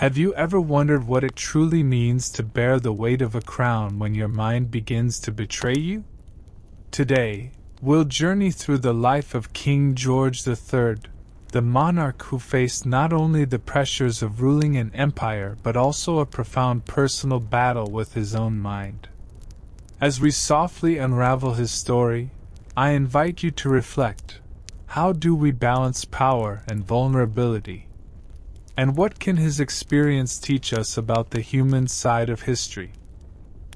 Have you ever wondered what it truly means to bear the weight of a crown when your mind begins to betray you? Today, we'll journey through the life of King George III, the monarch who faced not only the pressures of ruling an empire but also a profound personal battle with his own mind. As we softly unravel his story, I invite you to reflect. How do we balance power and vulnerability? And what can his experience teach us about the human side of history?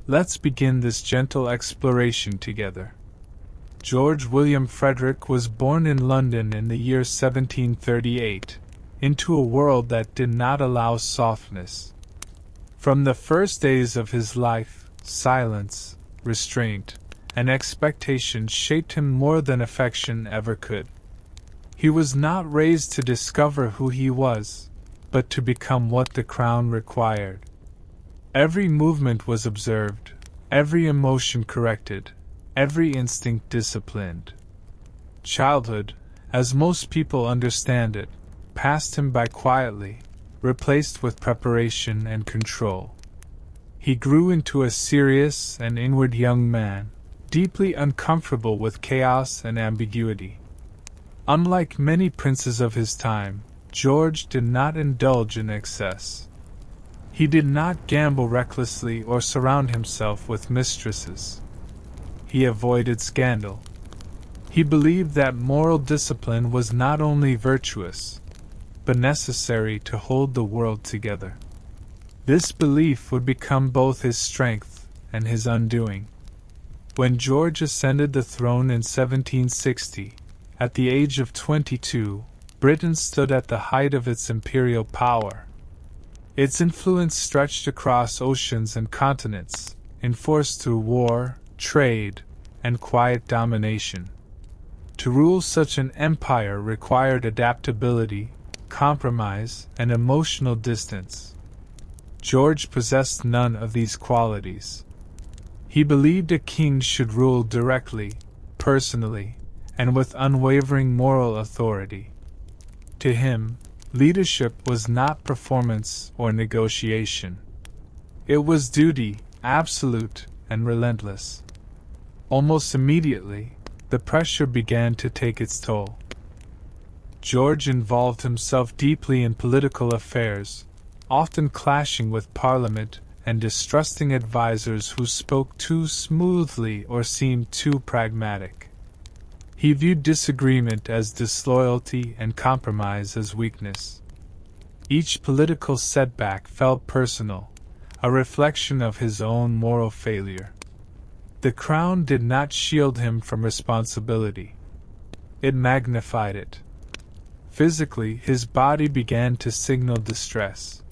Let's begin this gentle exploration together. George William Frederick was born in London in the year 1738, into a world that did not allow softness. From the first days of his life, silence, restraint, and expectation shaped him more than affection ever could. He was not raised to discover who he was, but to become what the crown required. Every movement was observed, every emotion corrected, every instinct disciplined. Childhood, as most people understand it, passed him by quietly, replaced with preparation and control. He grew into a serious and inward young man, deeply uncomfortable with chaos and ambiguity. Unlike many princes of his time, George did not indulge in excess. He did not gamble recklessly or surround himself with mistresses. He avoided scandal. He believed that moral discipline was not only virtuous, but necessary to hold the world together. This belief would become both his strength and his undoing. When George ascended the throne in 1760, at the age of 22, Britain stood at the height of its imperial power. Its influence stretched across oceans and continents, enforced through war, trade, and quiet domination. To rule such an empire required adaptability, compromise, and emotional distance. George possessed none of these qualities. He believed a king should rule directly, personally, and with unwavering moral authority. To him, leadership was not performance or negotiation. It was duty, absolute and relentless. Almost immediately, the pressure began to take its toll. George involved himself deeply in political affairs, often clashing with Parliament and distrusting advisers who spoke too smoothly or seemed too pragmatic. He viewed disagreement as disloyalty and compromise as weakness. Each political setback felt personal, a reflection of his own moral failure. The crown did not shield him from responsibility. It magnified it. Physically, his body began to signal distress.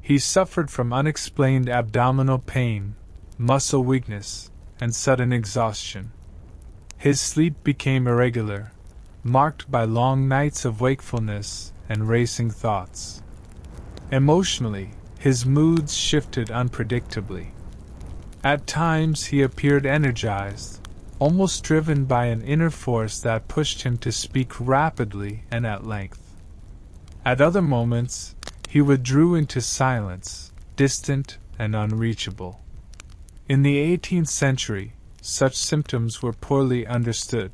He suffered from unexplained abdominal pain, muscle weakness, and sudden exhaustion. His sleep became irregular, marked by long nights of wakefulness and racing thoughts. Emotionally, his moods shifted unpredictably. At times he appeared energized, almost driven by an inner force that pushed him to speak rapidly and at length. At other moments, he withdrew into silence, distant and unreachable. In the 18th century, such symptoms were poorly understood.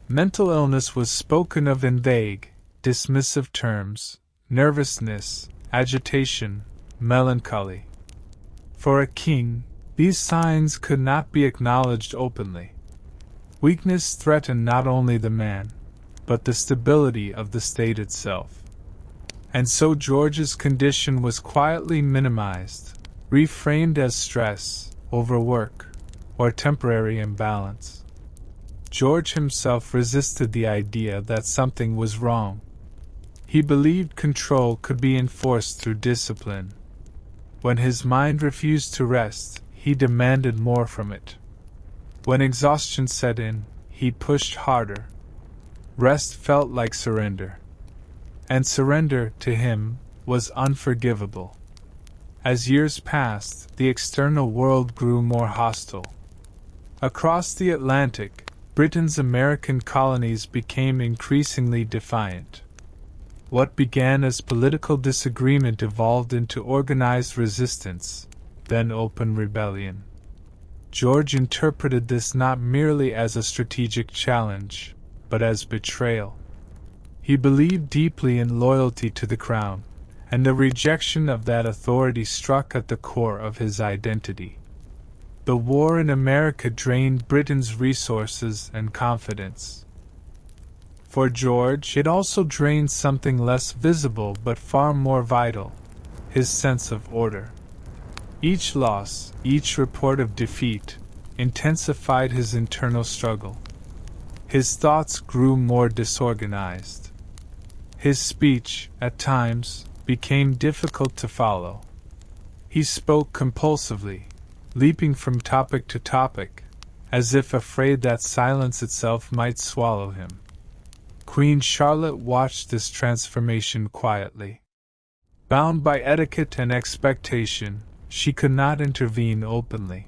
Mental illness was spoken of in vague, dismissive terms: nervousness, agitation, melancholy. For a king, these signs could not be acknowledged openly. Weakness threatened not only the man, but the stability of the state itself. And so George's condition was quietly minimized, reframed as stress, overwork, or temporary imbalance. George himself resisted the idea that something was wrong. He believed control could be enforced through discipline. When his mind refused to rest, he demanded more from it. When exhaustion set in, he pushed harder. Rest felt like surrender. And surrender, to him, was unforgivable. As years passed, the external world grew more hostile. Across the Atlantic, Britain's American colonies became increasingly defiant. What began as political disagreement evolved into organized resistance, then open rebellion. George interpreted this not merely as a strategic challenge, but as betrayal. He believed deeply in loyalty to the crown, and the rejection of that authority struck at the core of his identity. The war in America drained Britain's resources and confidence. For George, it also drained something less visible but far more vital: his sense of order. Each loss, each report of defeat, intensified his internal struggle. His thoughts grew more disorganized. His speech, at times, became difficult to follow. He spoke compulsively, leaping from topic to topic, as if afraid that silence itself might swallow him. Queen Charlotte watched this transformation quietly. Bound by etiquette and expectation, she could not intervene openly.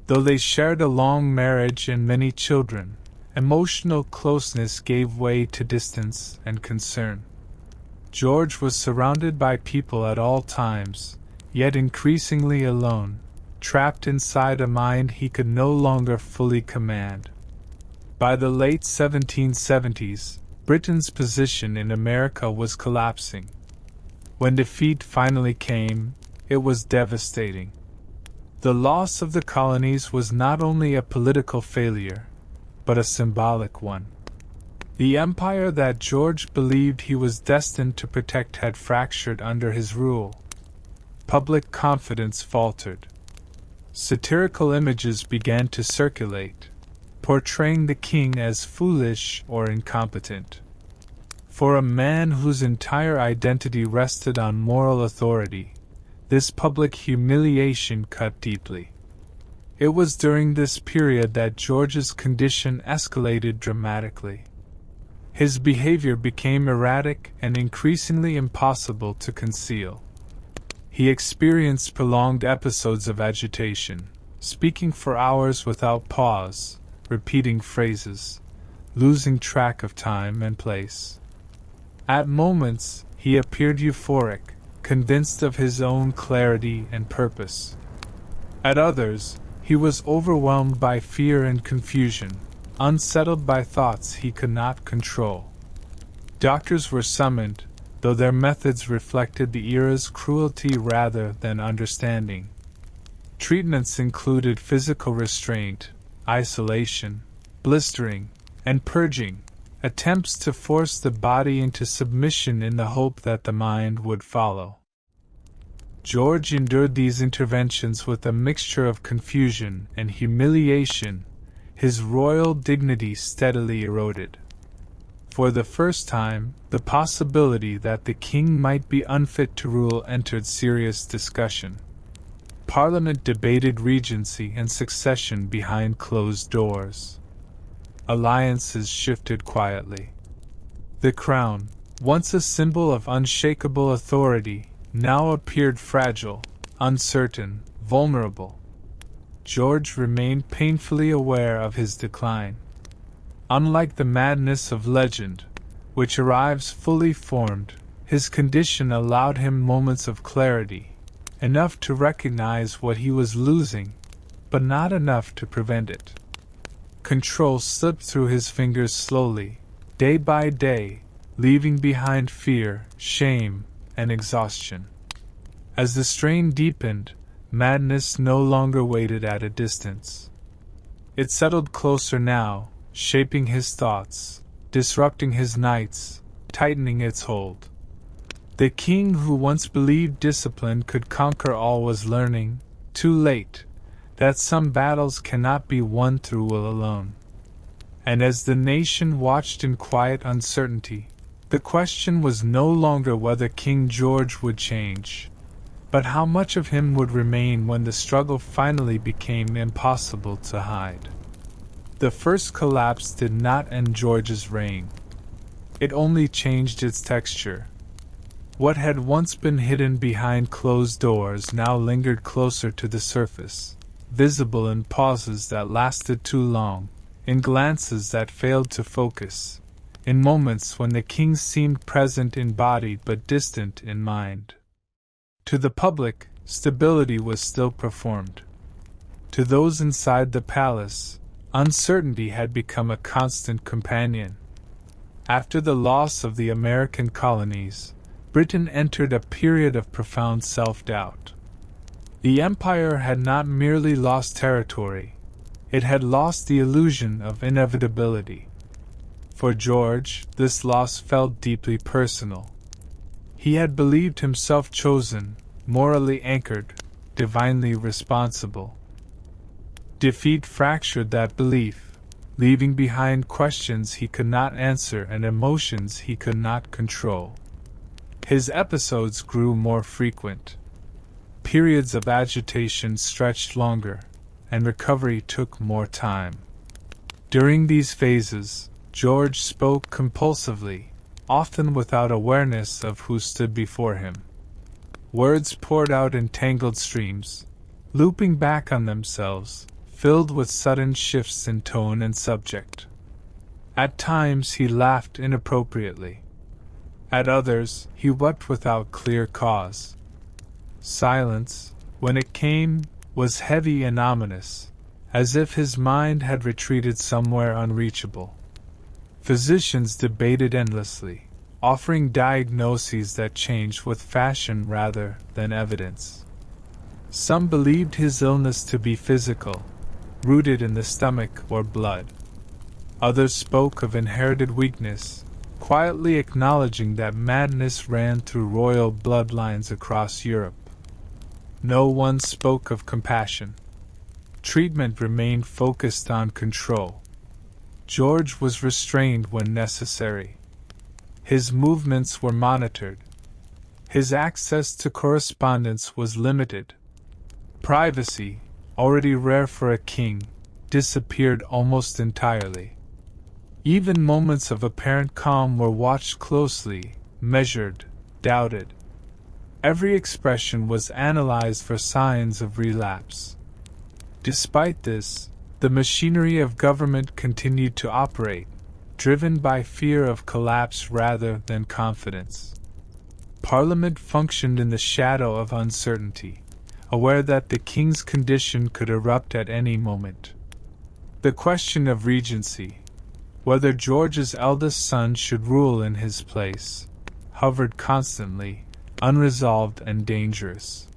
Though they shared a long marriage and many children, emotional closeness gave way to distance and concern. George was surrounded by people at all times, yet increasingly alone, trapped inside a mind he could no longer fully command. By the late 1770s, Britain's position in America was collapsing. When defeat finally came, it was devastating. The loss of the colonies was not only a political failure, but a symbolic one. The empire that George believed he was destined to protect had fractured under his rule. Public confidence faltered. Satirical images began to circulate, portraying the king as foolish or incompetent. For a man whose entire identity rested on moral authority, this public humiliation cut deeply. It was during this period that George's condition escalated dramatically. His behavior became erratic and increasingly impossible to conceal. He experienced prolonged episodes of agitation, speaking for hours without pause, repeating phrases, losing track of time and place. At moments, he appeared euphoric, convinced of his own clarity and purpose. At others, he was overwhelmed by fear and confusion, unsettled by thoughts he could not control. Doctors were summoned, though their methods reflected the era's cruelty rather than understanding. Treatments included physical restraint, isolation, blistering, and purging, attempts to force the body into submission in the hope that the mind would follow. George endured these interventions with a mixture of confusion and humiliation, his royal dignity steadily eroded. For the first time, the possibility that the king might be unfit to rule entered serious discussion. Parliament debated regency and succession behind closed doors. Alliances shifted quietly. The crown, once a symbol of unshakable authority, now appeared fragile, uncertain, vulnerable. George remained painfully aware of his decline. Unlike the madness of legend, which arrives fully formed, his condition allowed him moments of clarity, enough to recognize what he was losing, but not enough to prevent it. Control slipped through his fingers slowly, day by day, leaving behind fear, shame, and exhaustion. As the strain deepened, madness no longer waited at a distance. It settled closer now, shaping his thoughts, disrupting his nights, tightening its hold. The king who once believed discipline could conquer all was learning, too late, that some battles cannot be won through will alone. And as the nation watched in quiet uncertainty, the question was no longer whether King George would change, but how much of him would remain when the struggle finally became impossible to hide. The first collapse did not end George's reign. It only changed its texture. What had once been hidden behind closed doors now lingered closer to the surface, visible in pauses that lasted too long, in glances that failed to focus, in moments when the king seemed present in body but distant in mind. To the public, stability was still performed. To those inside the palace, uncertainty had become a constant companion. After the loss of the American colonies, Britain entered a period of profound self-doubt. The empire had not merely lost territory, it had lost the illusion of inevitability. For George, this loss felt deeply personal. He had believed himself chosen, morally anchored, divinely responsible. Defeat fractured that belief, leaving behind questions he could not answer and emotions he could not control. His episodes grew more frequent. Periods of agitation stretched longer, and recovery took more time. During these phases, George spoke compulsively, often without awareness of who stood before him. Words poured out in tangled streams, looping back on themselves, filled with sudden shifts in tone and subject. At times he laughed inappropriately. At others, he wept without clear cause. Silence, when it came, was heavy and ominous, as if his mind had retreated somewhere unreachable. Physicians debated endlessly, offering diagnoses that changed with fashion rather than evidence. Some believed his illness to be physical, rooted in the stomach or blood. Others spoke of inherited weakness, quietly acknowledging that madness ran through royal bloodlines across Europe. No one spoke of compassion. Treatment remained focused on control. George was restrained when necessary. His movements were monitored. His access to correspondence was limited. Privacy, already rare for a king, disappeared almost entirely. Even moments of apparent calm were watched closely, measured, doubted. Every expression was analyzed for signs of relapse. Despite this, the machinery of government continued to operate, driven by fear of collapse rather than confidence. Parliament functioned in the shadow of uncertainty, aware that the king's condition could erupt at any moment. The question of regency, whether George's eldest son should rule in his place, hovered constantly, unresolved and dangerous.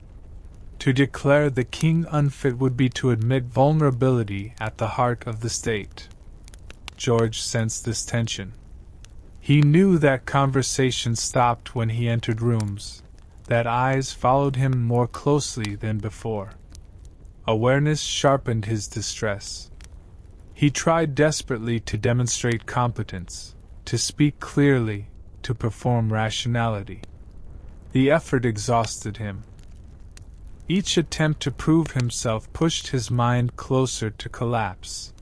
To declare the king unfit would be to admit vulnerability at the heart of the state. George sensed this tension. He knew that conversation stopped when he entered rooms, that eyes followed him more closely than before. Awareness sharpened his distress. He tried desperately to demonstrate competence, to speak clearly, to perform rationality. The effort exhausted him. Each attempt to prove himself pushed his mind closer to collapse.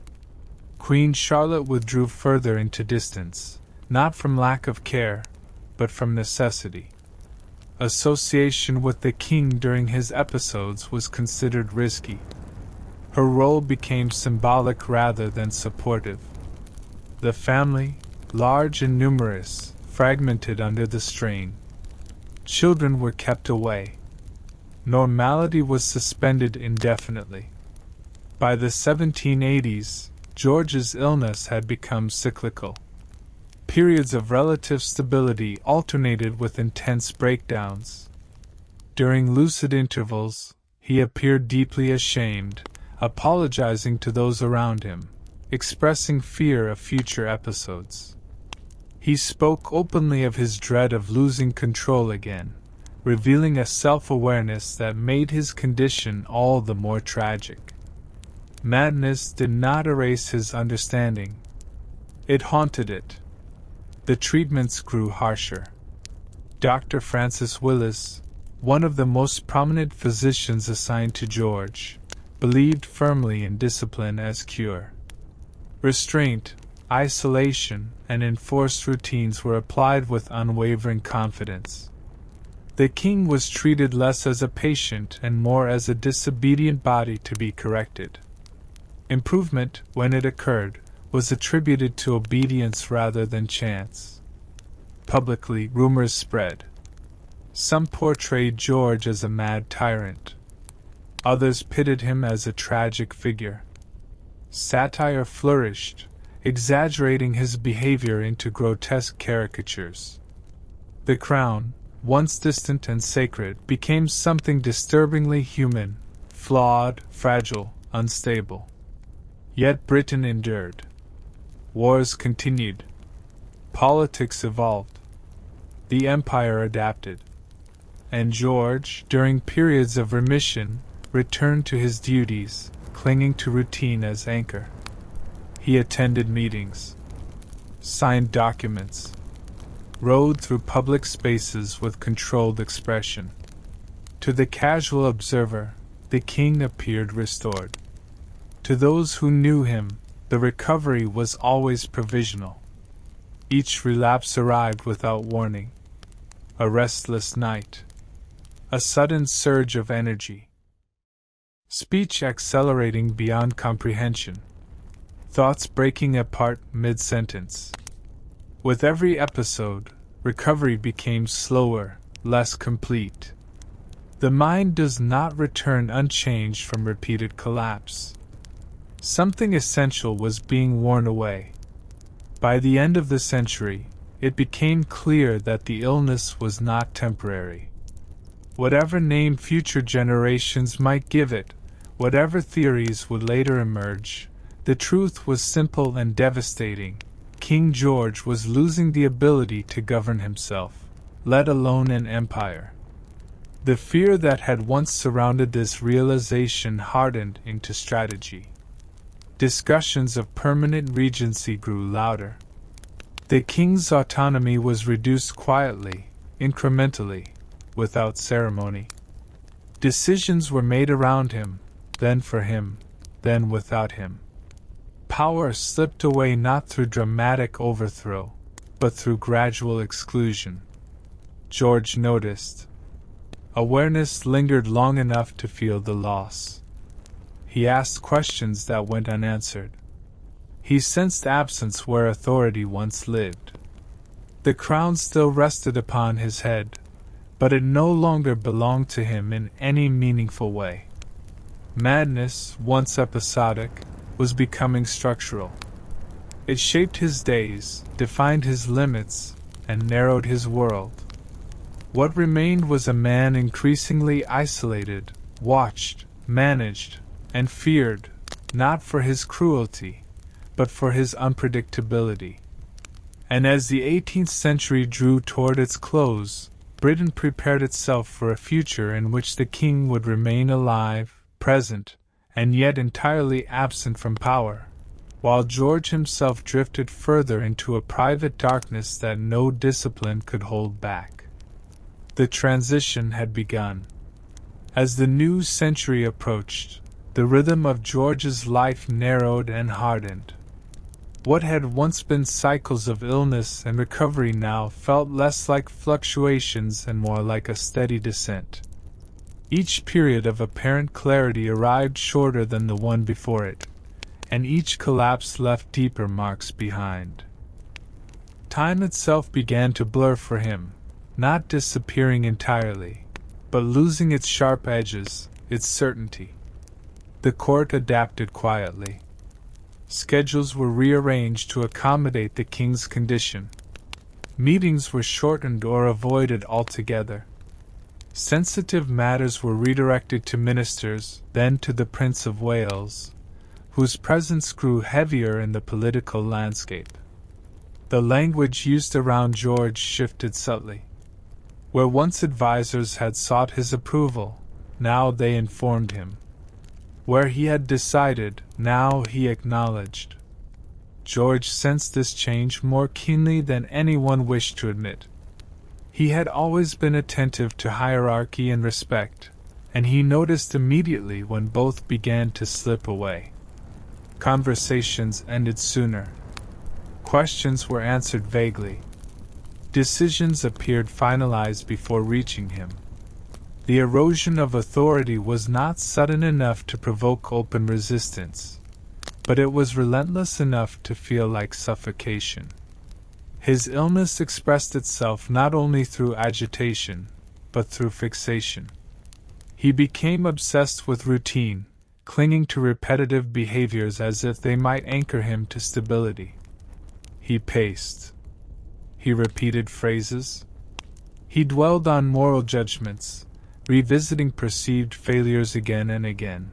Queen Charlotte withdrew further into distance, not from lack of care, but from necessity. Association with the king during his episodes was considered risky. Her role became symbolic rather than supportive. The family, large and numerous, fragmented under the strain. Children were kept away. Normality was suspended indefinitely. By the 1780s, George's illness had become cyclical. Periods of relative stability alternated with intense breakdowns. During lucid intervals, he appeared deeply ashamed, apologizing to those around him, expressing fear of future episodes. He spoke openly of his dread of losing control again, revealing a self-awareness that made his condition all the more tragic. Madness did not erase his understanding. It haunted it. The treatments grew harsher. Dr. Francis Willis, one of the most prominent physicians assigned to George, believed firmly in discipline as cure. Restraint, isolation, and enforced routines were applied with unwavering confidence. The king was treated less as a patient and more as a disobedient body to be corrected. Improvement, when it occurred, was attributed to obedience rather than chance. Publicly, rumors spread. Some portrayed George as a mad tyrant. Others pitted him as a tragic figure. Satire flourished, exaggerating his behavior into grotesque caricatures. The crown, once distant and sacred, became something disturbingly human, flawed, fragile, unstable. Yet Britain endured. Wars continued. Politics evolved. The empire adapted. And George, during periods of remission, returned to his duties, clinging to routine as anchor. He attended meetings, signed documents, rode through public spaces with controlled expression. To the casual observer, the king appeared restored. To those who knew him, the recovery was always provisional. Each relapse arrived without warning. A restless night. A sudden surge of energy. Speech accelerating beyond comprehension. Thoughts breaking apart mid-sentence. With every episode, recovery became slower, less complete. The mind does not return unchanged from repeated collapse. Something essential was being worn away. By the end of the century, it became clear that the illness was not temporary. Whatever name future generations might give it, whatever theories would later emerge, the truth was simple and devastating. King George was losing the ability to govern himself, let alone an empire. The fear that had once surrounded this realization hardened into strategy. Discussions of permanent regency grew louder. The king's autonomy was reduced quietly, incrementally, without ceremony. Decisions were made around him, then for him, then without him. Power slipped away not through dramatic overthrow, but through gradual exclusion. George noticed. Awareness lingered long enough to feel the loss. He asked questions that went unanswered. He sensed absence where authority once lived. The crown still rested upon his head, but it no longer belonged to him in any meaningful way. Madness, once episodic, was becoming structural. It shaped his days, defined his limits, and narrowed his world. What remained was a man increasingly isolated, watched, managed, and feared, not for his cruelty, but for his unpredictability. And as the 18th century drew toward its close, Britain prepared itself for a future in which the king would remain alive, present, and yet entirely absent from power, while George himself drifted further into a private darkness that no discipline could hold back. The transition had begun. As the new century approached, the rhythm of George's life narrowed and hardened. What had once been cycles of illness and recovery now felt less like fluctuations and more like a steady descent. Each period of apparent clarity arrived shorter than the one before it, and each collapse left deeper marks behind. Time itself began to blur for him, not disappearing entirely, but losing its sharp edges, its certainty. The court adapted quietly. Schedules were rearranged to accommodate the king's condition. Meetings were shortened or avoided altogether. Sensitive matters were redirected to ministers, then to the Prince of Wales, whose presence grew heavier in the political landscape. The language used around George shifted subtly. Where once advisers had sought his approval, now they informed him. Where he had decided, now he acknowledged. George sensed this change more keenly than anyone wished to admit. He had always been attentive to hierarchy and respect, and he noticed immediately when both began to slip away. Conversations ended sooner. Questions were answered vaguely. Decisions appeared finalized before reaching him. The erosion of authority was not sudden enough to provoke open resistance, but it was relentless enough to feel like suffocation. His illness expressed itself not only through agitation, but through fixation. He became obsessed with routine, clinging to repetitive behaviors as if they might anchor him to stability. He paced. He repeated phrases. He dwelled on moral judgments, revisiting perceived failures again and again.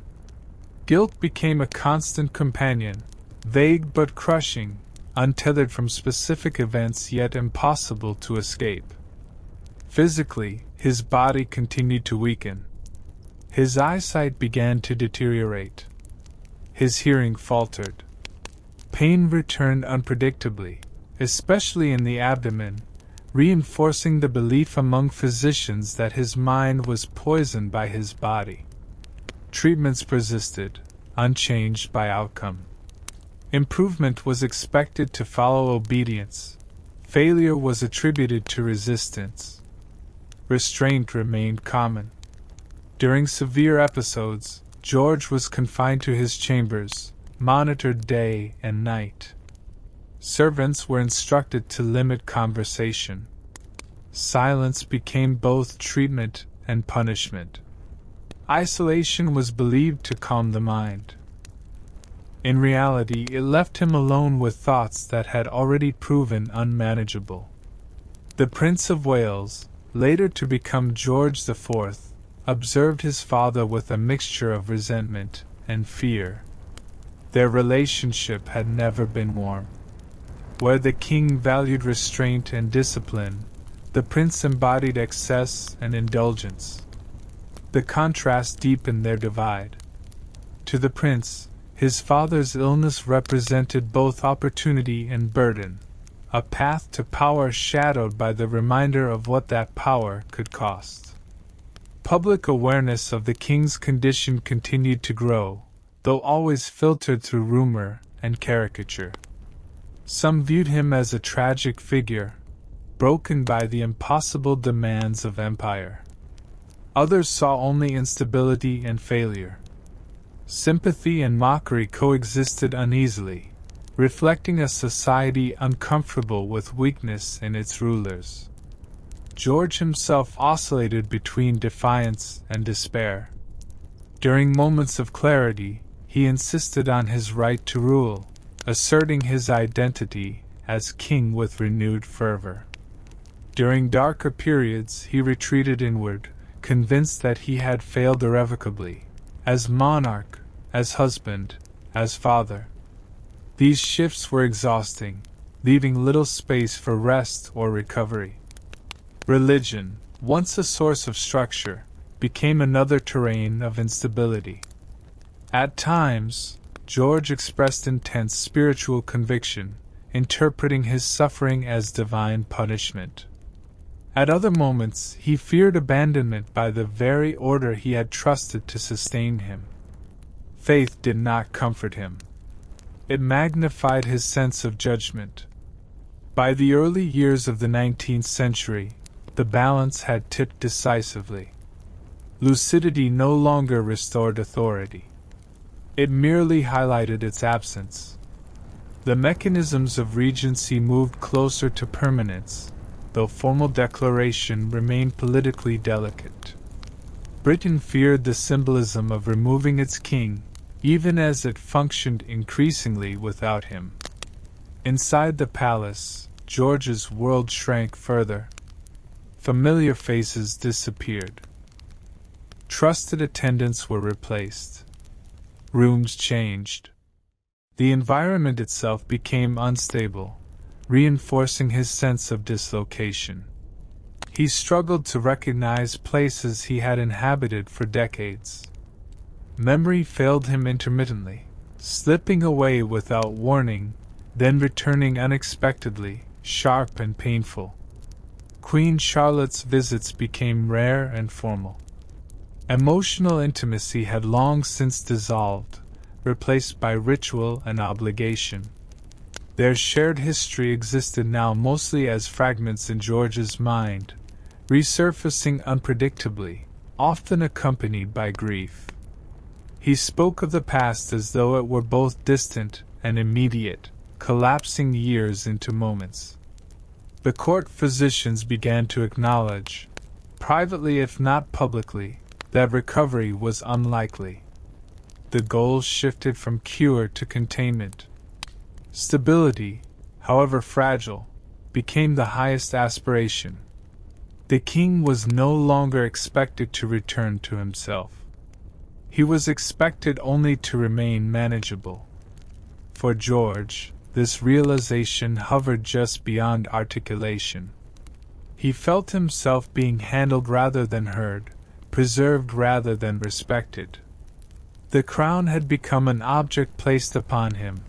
Guilt became a constant companion, vague but crushing, untethered from specific events yet impossible to escape. Physically, his body continued to weaken. His eyesight began to deteriorate. His hearing faltered. Pain returned unpredictably, especially in the abdomen, reinforcing the belief among physicians that his mind was poisoned by his body. Treatments persisted, unchanged by outcome. Improvement was expected to follow obedience. Failure was attributed to resistance. Restraint remained common. During severe episodes, George was confined to his chambers, monitored day and night. Servants were instructed to limit conversation. Silence became both treatment and punishment. Isolation was believed to calm the mind. In reality, it left him alone with thoughts that had already proven unmanageable. The Prince of Wales, later to become George IV, observed his father with a mixture of resentment and fear. Their relationship had never been warm. Where the king valued restraint and discipline, the prince embodied excess and indulgence. The contrast deepened their divide. To the prince, his father's illness represented both opportunity and burden, a path to power shadowed by the reminder of what that power could cost. Public awareness of the king's condition continued to grow, though always filtered through rumor and caricature. Some viewed him as a tragic figure, broken by the impossible demands of empire. Others saw only instability and failure. Sympathy and mockery coexisted uneasily, reflecting a society uncomfortable with weakness in its rulers. George himself oscillated between defiance and despair. During moments of clarity, he insisted on his right to rule, asserting his identity as king with renewed fervor. During darker periods, he retreated inward, convinced that he had failed irrevocably, as monarch, as husband, as father. These shifts were exhausting, leaving little space for rest or recovery. Religion, once a source of structure, became another terrain of instability. At times, George expressed intense spiritual conviction, interpreting his suffering as divine punishment. At other moments, he feared abandonment by the very order he had trusted to sustain him. Faith did not comfort him. It magnified his sense of judgment. By the early years of the 19th century, the balance had tipped decisively. Lucidity no longer restored authority. It merely highlighted its absence. The mechanisms of regency moved closer to permanence, though formal declaration remained politically delicate. Britain feared the symbolism of removing its king, even as it functioned increasingly without him. Inside the palace, George's world shrank further. Familiar faces disappeared. Trusted attendants were replaced. Rooms changed. The environment itself became unstable, reinforcing his sense of dislocation. He struggled to recognize places he had inhabited for decades. Memory failed him intermittently, slipping away without warning, then returning unexpectedly, sharp and painful. Queen Charlotte's visits became rare and formal. Emotional intimacy had long since dissolved, replaced by ritual and obligation. Their shared history existed now mostly as fragments in George's mind, resurfacing unpredictably, often accompanied by grief. He spoke of the past as though it were both distant and immediate, collapsing years into moments. The court physicians began to acknowledge, privately if not publicly, that recovery was unlikely. The goals shifted from cure to containment. Stability, however fragile, became the highest aspiration. The king was no longer expected to return to himself. He was expected only to remain manageable. For George, this realization hovered just beyond articulation. He felt himself being handled rather than heard, preserved rather than respected. The crown had become an object placed upon him,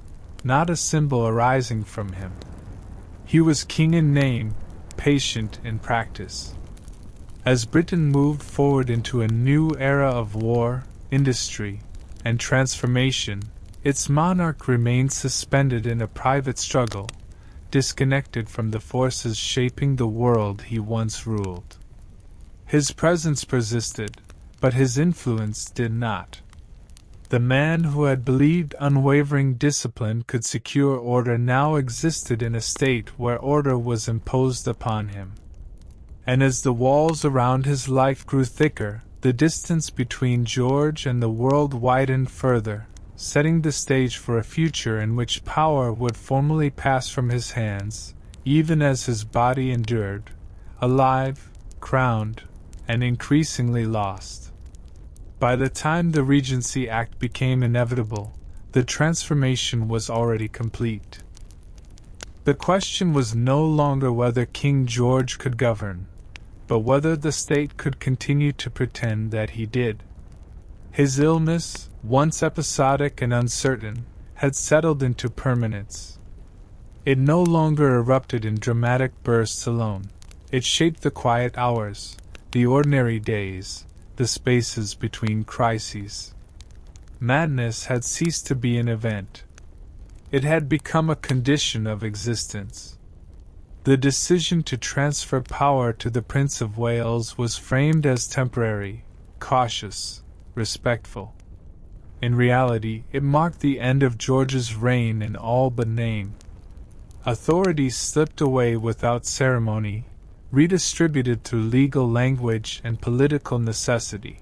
not a symbol arising from him. He was king in name, patient in practice. As Britain moved forward into a new era of war, industry, and transformation, its monarch remained suspended in a private struggle, disconnected from the forces shaping the world he once ruled. His presence persisted, but his influence did not. The man who had believed unwavering discipline could secure order now existed in a state where order was imposed upon him. And as the walls around his life grew thicker, the distance between George and the world widened further, setting the stage for a future in which power would formally pass from his hands, even as his body endured, alive, crowned, and increasingly lost. By the time the Regency Act became inevitable, the transformation was already complete. The question was no longer whether King George could govern, but whether the state could continue to pretend that he did. His illness, once episodic and uncertain, had settled into permanence. It no longer erupted in dramatic bursts alone. It shaped the quiet hours, the ordinary days, the spaces between crises. Madness had ceased to be an event. It had become a condition of existence. The decision to transfer power to the Prince of Wales was framed as temporary, cautious, respectful. In reality, it marked the end of George's reign in all but name. Authority slipped away without ceremony, redistributed through legal language and political necessity.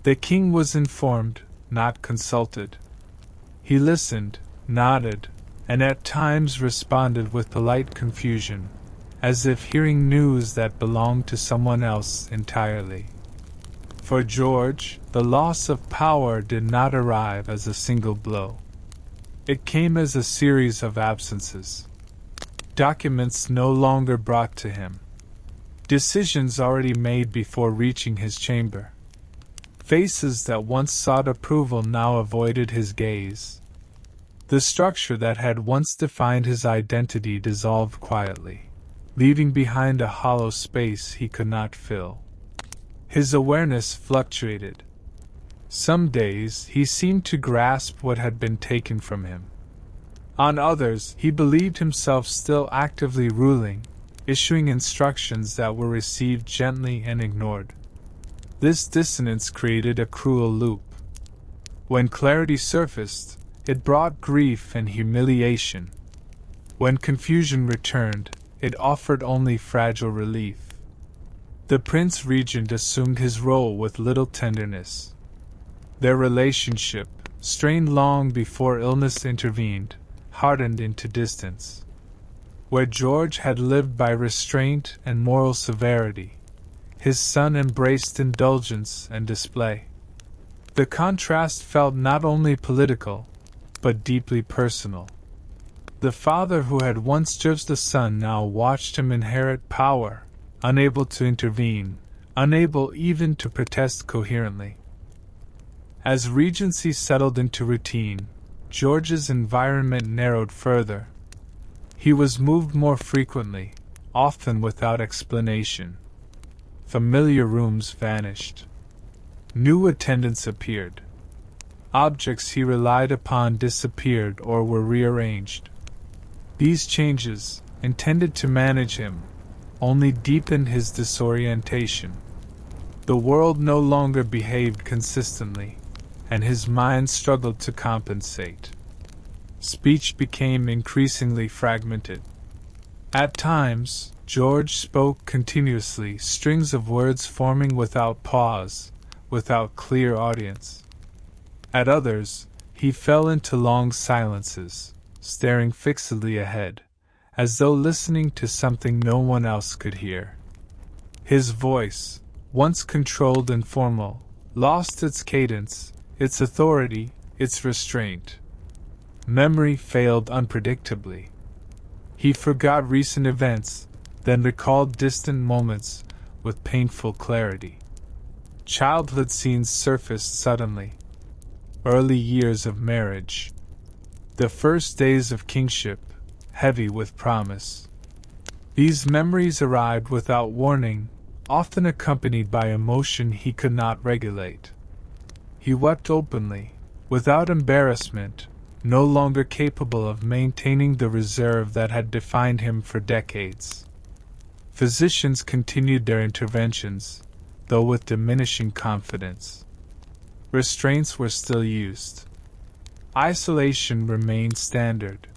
The king was informed, not consulted. He listened, nodded, and at times responded with polite confusion, as if hearing news that belonged to someone else entirely. For George, the loss of power did not arrive as a single blow. It came as a series of absences. Documents no longer brought to him. Decisions already made before reaching his chamber. Faces that once sought approval now avoided his gaze. The structure that had once defined his identity dissolved quietly, leaving behind a hollow space he could not fill. His awareness fluctuated. Some days he seemed to grasp what had been taken from him. On others, he believed himself still actively ruling, issuing instructions that were received gently and ignored. This dissonance created a cruel loop. When clarity surfaced, it brought grief and humiliation. When confusion returned, it offered only fragile relief. The Prince Regent assumed his role with little tenderness. Their relationship, strained long before illness intervened, hardened into distance. Where George had lived by restraint and moral severity, his son embraced indulgence and display. The contrast felt not only political, but deeply personal. The father who had once judged the son now watched him inherit power, unable to intervene, unable even to protest coherently. As Regency settled into routine, George's environment narrowed further. He was moved more frequently, often without explanation. Familiar rooms vanished. New attendants appeared. Objects he relied upon disappeared or were rearranged. These changes, intended to manage him, only deepened his disorientation. The world no longer behaved consistently, and his mind struggled to compensate. Speech became increasingly fragmented. At times, George spoke continuously, strings of words forming without pause, without clear audience. At others, he fell into long silences, staring fixedly ahead, as though listening to something no one else could hear. His voice, once controlled and formal, lost its cadence, its authority, its restraint. Memory failed unpredictably. He forgot recent events, then recalled distant moments with painful clarity. Childhood scenes surfaced suddenly. Early years of marriage. The first days of kingship, heavy with promise. These memories arrived without warning, often accompanied by emotion he could not regulate. He wept openly, without embarrassment, no longer capable of maintaining the reserve that had defined him for decades. Physicians continued their interventions, though with diminishing confidence. Restraints were still used. Isolation remained standard.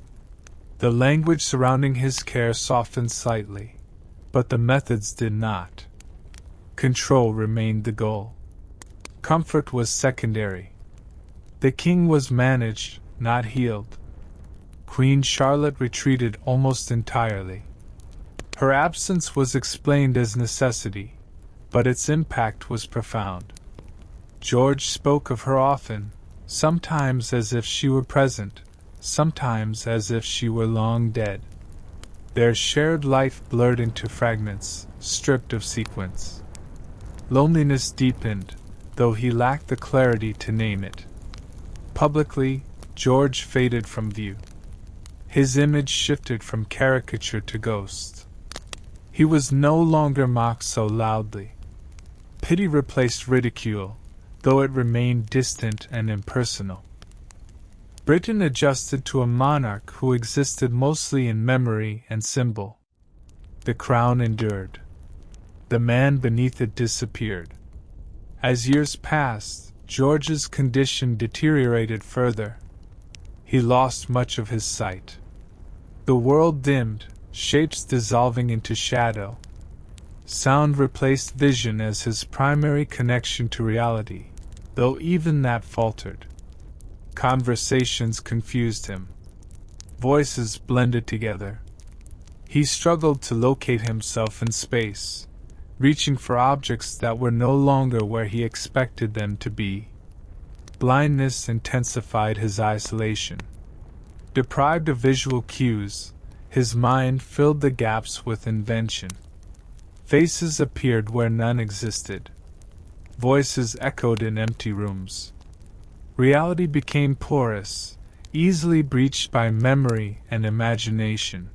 The language surrounding his care softened slightly, but the methods did not. Control remained the goal. Comfort was secondary. The king was managed, not healed. Queen Charlotte retreated almost entirely. Her absence was explained as necessity, but its impact was profound. George spoke of her often, sometimes as if she were present, sometimes as if she were long dead. Their shared life blurred into fragments, stripped of sequence. Loneliness deepened, though he lacked the clarity to name it. Publicly, George faded from view. His image shifted from caricature to ghost. He was no longer mocked so loudly. Pity replaced ridicule, though it remained distant and impersonal. Britain adjusted to a monarch who existed mostly in memory and symbol. The crown endured. The man beneath it disappeared. As years passed, George's condition deteriorated further. He lost much of his sight. The world dimmed, shapes dissolving into shadow. Sound replaced vision as his primary connection to reality, though even that faltered. Conversations confused him. Voices blended together. He struggled to locate himself in space, reaching for objects that were no longer where he expected them to be. Blindness intensified his isolation. Deprived of visual cues, his mind filled the gaps with invention. Faces appeared where none existed. Voices echoed in empty rooms. Reality became porous, easily breached by memory and imagination.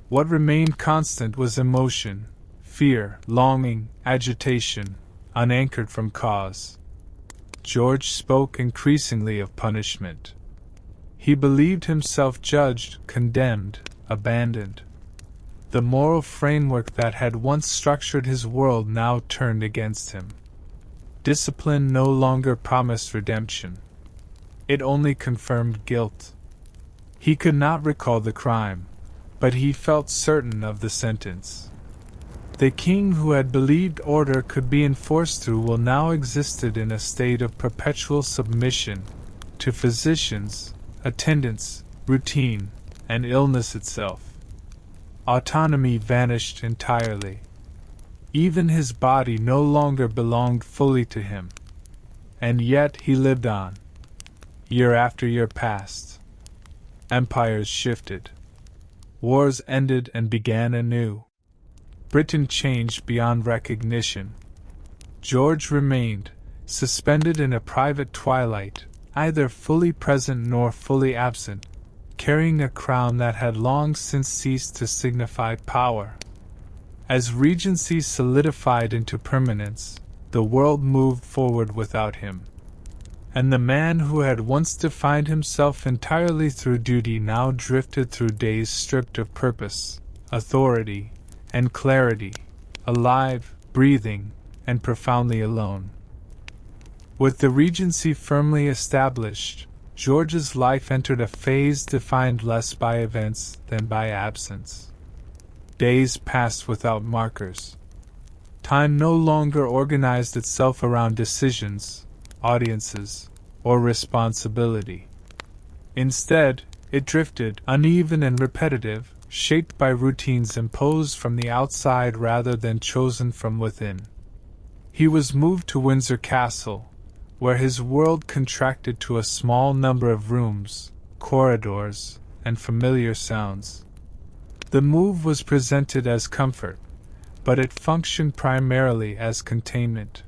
What remained constant was emotion, fear, longing, agitation, unanchored from cause. George spoke increasingly of punishment. He believed himself judged, condemned, abandoned. The moral framework that had once structured his world now turned against him. Discipline no longer promised redemption. It only confirmed guilt. He could not recall the crime, but he felt certain of the sentence. The king who had believed order could be enforced through will now existed in a state of perpetual submission to physicians, attendants, routine, and illness itself. Autonomy vanished entirely. Even his body no longer belonged fully to him. And yet he lived on. Year after year passed. Empires shifted. Wars ended and began anew. Britain changed beyond recognition. George remained, suspended in a private twilight, neither fully present nor fully absent, carrying a crown that had long since ceased to signify power. As regency solidified into permanence, the world moved forward without him. And the man who had once defined himself entirely through duty now drifted through days stripped of purpose, authority, and clarity, alive, breathing, and profoundly alone. With the regency firmly established, George's life entered a phase defined less by events than by absence. Days passed without markers. Time no longer organized itself around decisions, audiences, or responsibility. Instead, it drifted, uneven and repetitive, shaped by routines imposed from the outside rather than chosen from within. He was moved to Windsor Castle, where his world contracted to a small number of rooms, corridors, and familiar sounds. The move was presented as comfort, but it functioned primarily as containment.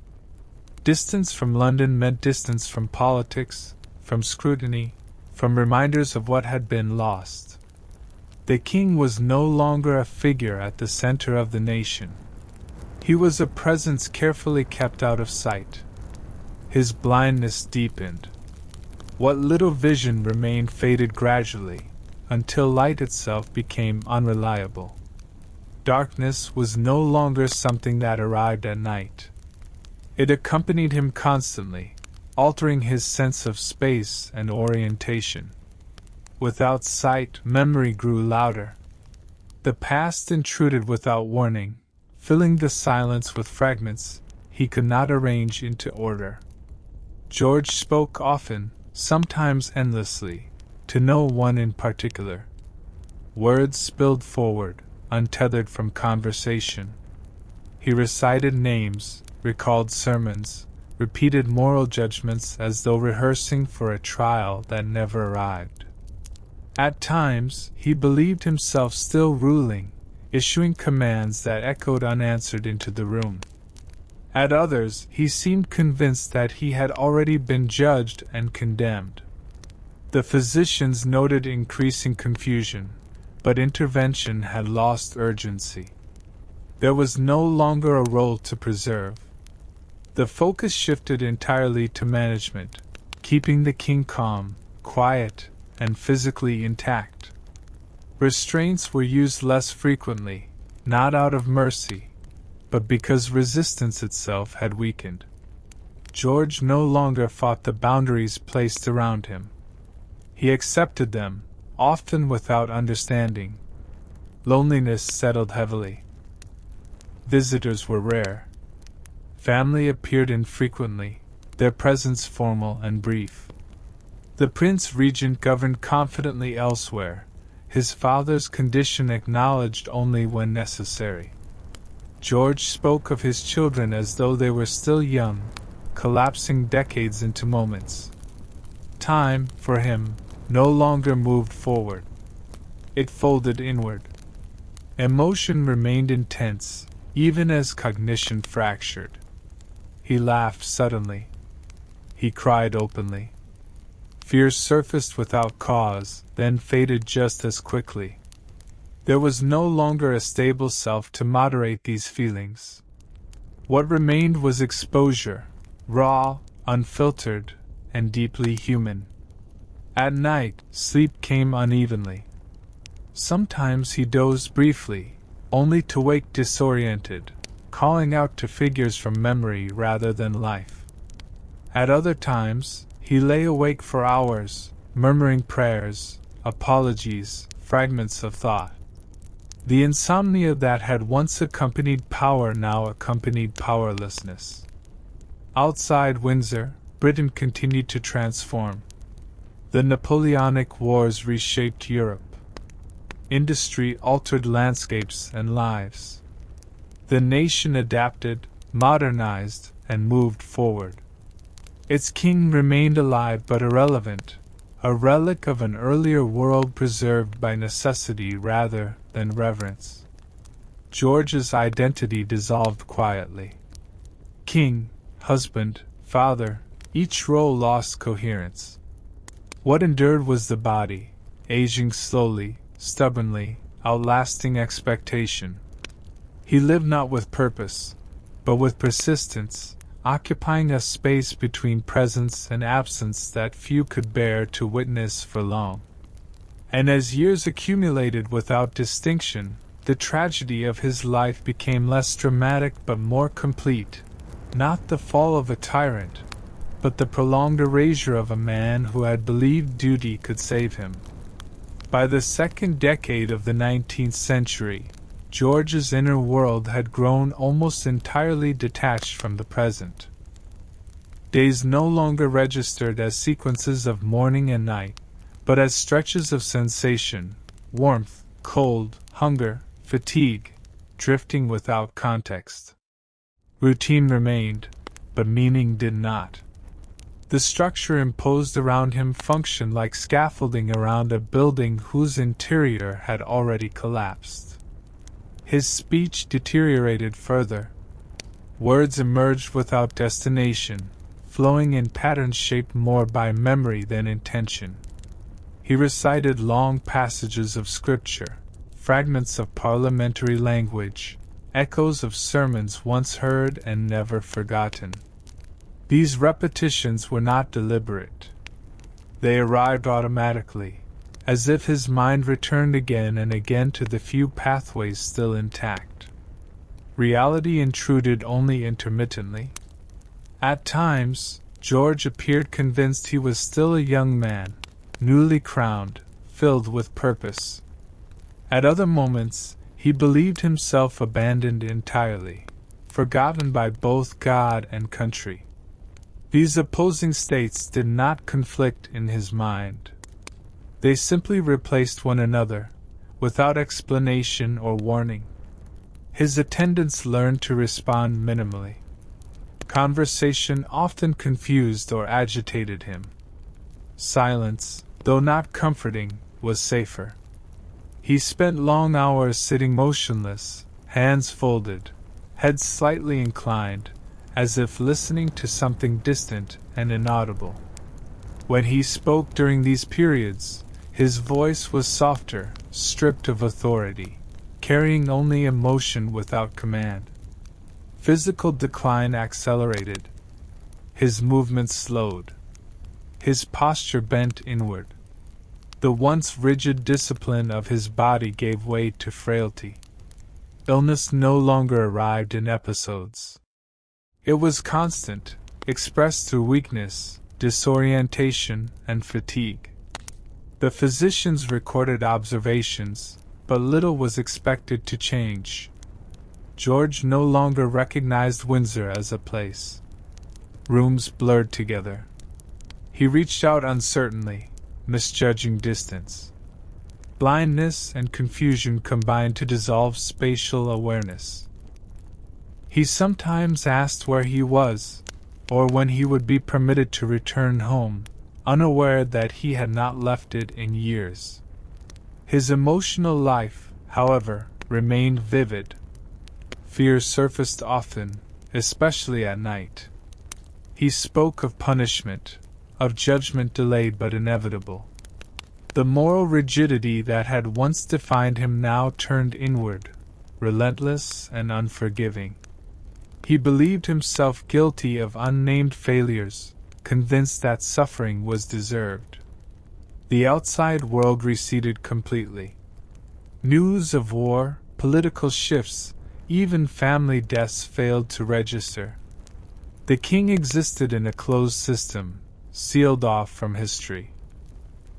Distance from London meant distance from politics, from scrutiny, from reminders of what had been lost. The king was no longer a figure at the center of the nation. He was a presence carefully kept out of sight. His blindness deepened. What little vision remained faded gradually, until light itself became unreliable. Darkness was no longer something that arrived at night. It accompanied him constantly, altering his sense of space and orientation. Without sight, memory grew louder. The past intruded without warning, filling the silence with fragments he could not arrange into order. George spoke often, sometimes endlessly, to no one in particular. Words spilled forward, untethered from conversation. He recited names, recalled sermons, repeated moral judgments as though rehearsing for a trial that never arrived. At times, he believed himself still ruling, issuing commands that echoed unanswered into the room. At others, he seemed convinced that he had already been judged and condemned. The physicians noted increasing confusion, but intervention had lost urgency. There was no longer a role to preserve. The focus shifted entirely to management, keeping the king calm, quiet, and physically intact. Restraints were used less frequently, not out of mercy, but because resistance itself had weakened. George no longer fought the boundaries placed around him. He accepted them, often without understanding. Loneliness settled heavily. Visitors were rare. Family appeared infrequently, their presence formal and brief. The Prince Regent governed confidently elsewhere, his father's condition acknowledged only when necessary. George spoke of his children as though they were still young, collapsing decades into moments. Time, for him, no longer moved forward. It folded inward. Emotion remained intense, even as cognition fractured. He laughed suddenly. He cried openly. Fear surfaced without cause, then faded just as quickly. There was no longer a stable self to moderate these feelings. What remained was exposure, raw, unfiltered, and deeply human. At night, sleep came unevenly. Sometimes he dozed briefly, only to wake disoriented, calling out to figures from memory rather than life. At other times, he lay awake for hours, murmuring prayers, apologies, fragments of thought. The insomnia that had once accompanied power now accompanied powerlessness. Outside Windsor, Britain continued to transform. The Napoleonic Wars reshaped Europe. Industry altered landscapes and lives. The nation adapted, modernized, and moved forward. Its king remained alive but irrelevant, a relic of an earlier world preserved by necessity rather than reverence. George's identity dissolved quietly. King, husband, father, each role lost coherence. What endured was the body, aging slowly, stubbornly, outlasting expectation. He lived not with purpose, but with persistence, occupying a space between presence and absence that few could bear to witness for long. And as years accumulated without distinction, the tragedy of his life became less dramatic but more complete, not the fall of a tyrant, but the prolonged erasure of a man who had believed duty could save him. By the second decade of the 19th century, George's inner world had grown almost entirely detached from the present. Days no longer registered as sequences of morning and night, but as stretches of sensation, warmth, cold, hunger, fatigue, drifting without context. Routine remained, but meaning did not. The structure imposed around him functioned like scaffolding around a building whose interior had already collapsed. His speech deteriorated further. Words emerged without destination, flowing in patterns shaped more by memory than intention. He recited long passages of scripture, fragments of parliamentary language, echoes of sermons once heard and never forgotten. These repetitions were not deliberate. They arrived automatically, as if his mind returned again and again to the few pathways still intact. Reality intruded only intermittently. At times, George appeared convinced he was still a young man, newly crowned, filled with purpose. At other moments, he believed himself abandoned entirely, forgotten by both God and country. These opposing states did not conflict in his mind. They simply replaced one another, without explanation or warning. His attendants learned to respond minimally. Conversation often confused or agitated him. Silence, though not comforting, was safer. He spent long hours sitting motionless, hands folded, head slightly inclined, as if listening to something distant and inaudible. When he spoke during these periods, his voice was softer, stripped of authority, carrying only emotion without command. Physical decline accelerated. His movements slowed. His posture bent inward. The once rigid discipline of his body gave way to frailty. Illness no longer arrived in episodes. It was constant, expressed through weakness, disorientation, and fatigue. The physicians recorded observations, but little was expected to change. George no longer recognized Windsor as a place. Rooms blurred together. He reached out uncertainly, misjudging distance. Blindness and confusion combined to dissolve spatial awareness. He sometimes asked where he was, or when he would be permitted to return home, unaware that he had not left it in years. His emotional life, however, remained vivid. Fear surfaced often, especially at night. He spoke of punishment, of judgment delayed but inevitable. The moral rigidity that had once defined him now turned inward, relentless and unforgiving. He believed himself guilty of unnamed failures, convinced that suffering was deserved. The outside world receded completely. News of war, political shifts, even family deaths failed to register. The king existed in a closed system, sealed off from history.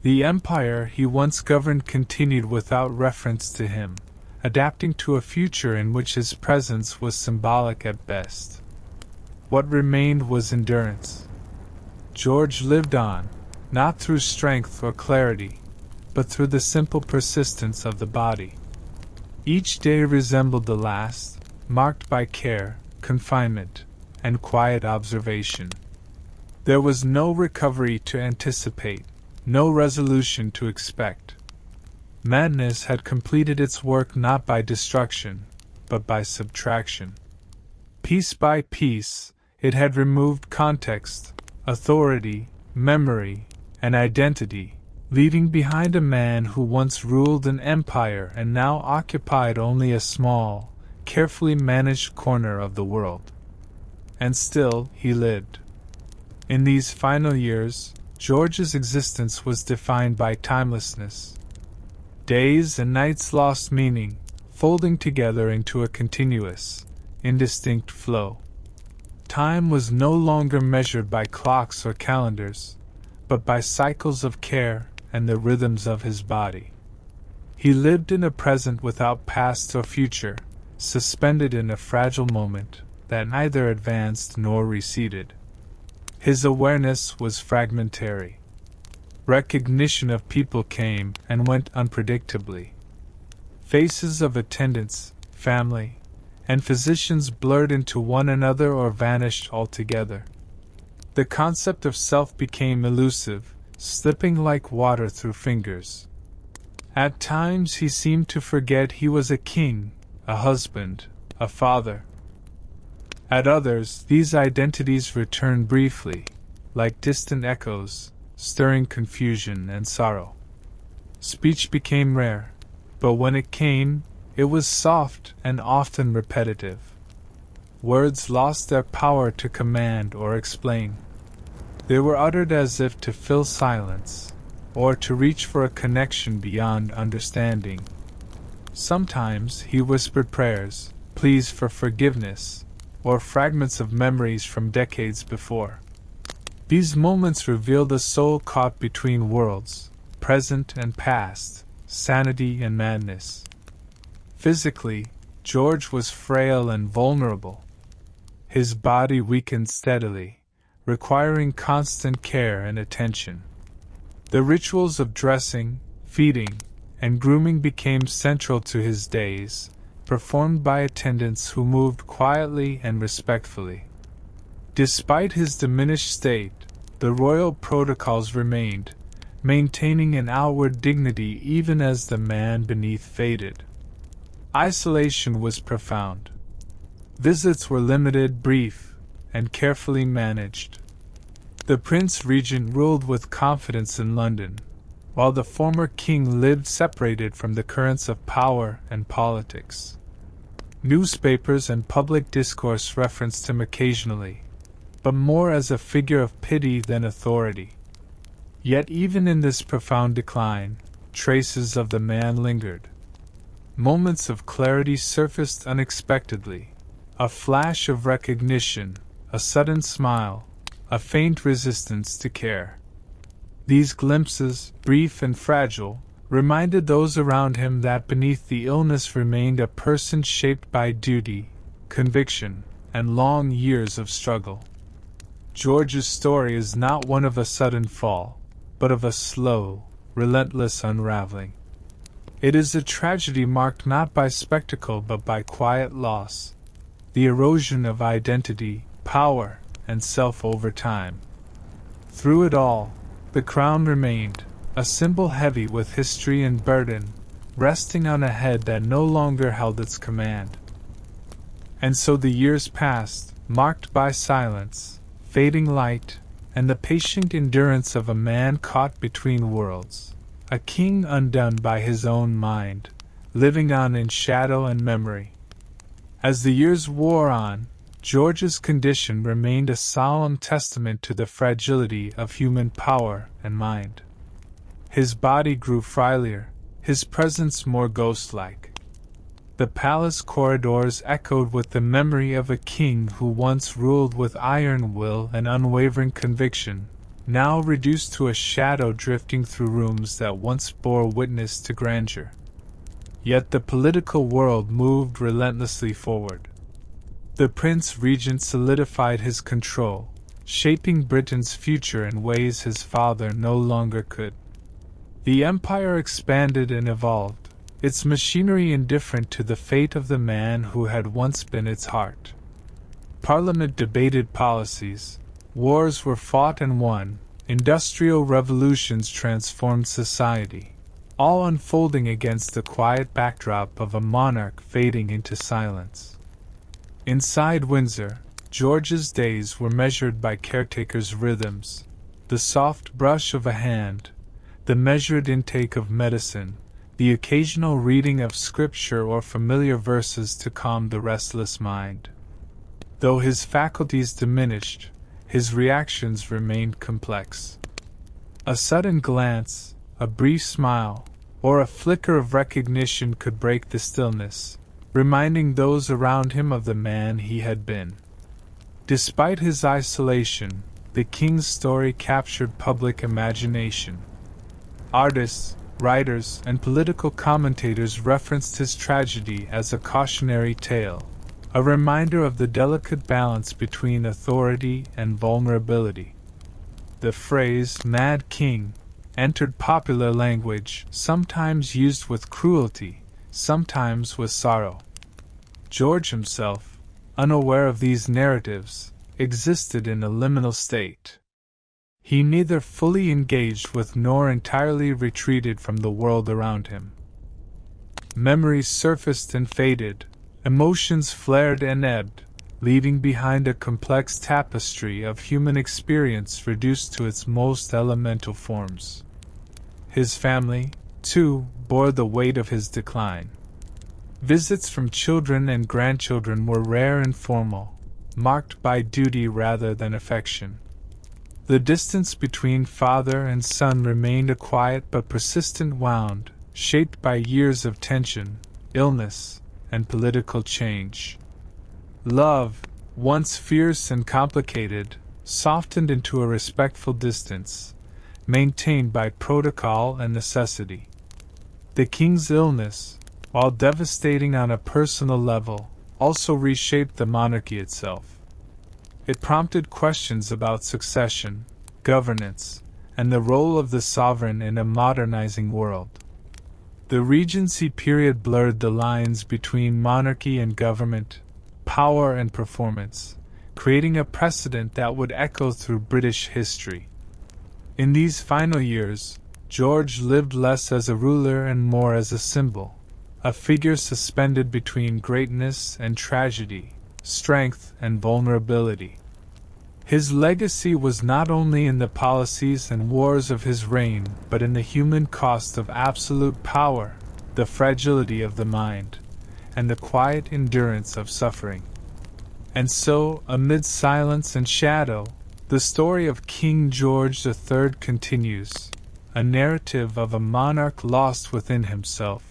The empire he once governed continued without reference to him, adapting to a future in which his presence was symbolic at best. What remained was endurance. George lived on, not through strength or clarity, but through the simple persistence of the body. Each day resembled the last, marked by care, confinement, and quiet observation. There was no recovery to anticipate, no resolution to expect. Madness had completed its work not by destruction, but by subtraction. Piece by piece, it had removed context, authority, memory, and identity, leaving behind a man who once ruled an empire and now occupied only a small, carefully managed corner of the world. And still he lived. In these final years, George's existence was defined by timelessness. Days and nights lost meaning, folding together into a continuous, indistinct flow. Time was no longer measured by clocks or calendars, but by cycles of care and the rhythms of his body. He lived in a present without past or future, suspended in a fragile moment that neither advanced nor receded. His awareness was fragmentary. Recognition of people came and went unpredictably. Faces of attendants, family, and physicians blurred into one another or vanished altogether. The concept of self became elusive, slipping like water through fingers. At times he seemed to forget he was a king, a husband, a father. At others, these identities returned briefly, like distant echoes, stirring confusion and sorrow. Speech became rare, but when it came, it was soft and often repetitive. Words lost their power to command or explain. They were uttered as if to fill silence, or to reach for a connection beyond understanding. Sometimes he whispered prayers, pleas for forgiveness, or fragments of memories from decades before. These moments revealed a soul caught between worlds, present and past, sanity and madness. Physically, George was frail and vulnerable. His body weakened steadily, requiring constant care and attention. The rituals of dressing, feeding, and grooming became central to his days, performed by attendants who moved quietly and respectfully. Despite his diminished state, the royal protocols remained, maintaining an outward dignity even as the man beneath faded. Isolation was profound. Visits were limited, brief, and carefully managed. The Prince Regent ruled with confidence in London, while the former king lived separated from the currents of power and politics. Newspapers and public discourse referenced him occasionally, but more as a figure of pity than authority. Yet even in this profound decline, traces of the man lingered. Moments of clarity surfaced unexpectedly, a flash of recognition, a sudden smile, a faint resistance to care. These glimpses, brief and fragile, reminded those around him that beneath the illness remained a person shaped by duty, conviction, and long years of struggle. George's story is not one of a sudden fall, but of a slow, relentless unraveling. It is a tragedy marked not by spectacle but by quiet loss, the erosion of identity, power, and self over time. Through it all, the crown remained, a symbol heavy with history and burden, resting on a head that no longer held its command. And so the years passed, marked by silence, fading light, and the patient endurance of a man caught between worlds, a king undone by his own mind, living on in shadow and memory. As the years wore on, George's condition remained a solemn testament to the fragility of human power and mind. His body grew frailer, his presence more ghost-like. The palace corridors echoed with the memory of a king who once ruled with iron will and unwavering conviction, now reduced to a shadow drifting through rooms that once bore witness to grandeur. Yet the political world moved relentlessly forward. The Prince Regent solidified his control, shaping Britain's future in ways his father no longer could. The empire expanded and evolved, its machinery indifferent to the fate of the man who had once been its heart. Parliament debated policies, wars were fought and won, industrial revolutions transformed society, all unfolding against the quiet backdrop of a monarch fading into silence. Inside Windsor, George's days were measured by caretakers' rhythms, the soft brush of a hand, the measured intake of medicine, the occasional reading of scripture or familiar verses to calm the restless mind. Though his faculties diminished, his reactions remained complex. A sudden glance, a brief smile, or a flicker of recognition could break the stillness, reminding those around him of the man he had been. Despite his isolation, the king's story captured public imagination. Artists, writers, and political commentators referenced his tragedy as a cautionary tale, a reminder of the delicate balance between authority and vulnerability. The phrase "Mad King" entered popular language, sometimes used with cruelty, sometimes with sorrow. George himself, unaware of these narratives, existed in a liminal state. He neither fully engaged with nor entirely retreated from the world around him. Memories surfaced and faded, emotions flared and ebbed, leaving behind a complex tapestry of human experience reduced to its most elemental forms. His family, too, bore the weight of his decline. Visits from children and grandchildren were rare and formal, marked by duty rather than affection. The distance between father and son remained a quiet but persistent wound, shaped by years of tension, illness, and political change. Love, once fierce and complicated, softened into a respectful distance, maintained by protocol and necessity. The king's illness, while devastating on a personal level, also reshaped the monarchy itself. It prompted questions about succession, governance, and the role of the sovereign in a modernizing world. The Regency period blurred the lines between monarchy and government, power and performance, creating a precedent that would echo through British history. In these final years, George lived less as a ruler and more as a symbol, a figure suspended between greatness and tragedy, strength and vulnerability. His legacy was not only in the policies and wars of his reign, but in the human cost of absolute power, the fragility of the mind, and the quiet endurance of suffering. And so, amid silence and shadow, the story of King George III continues, a narrative of a monarch lost within himself,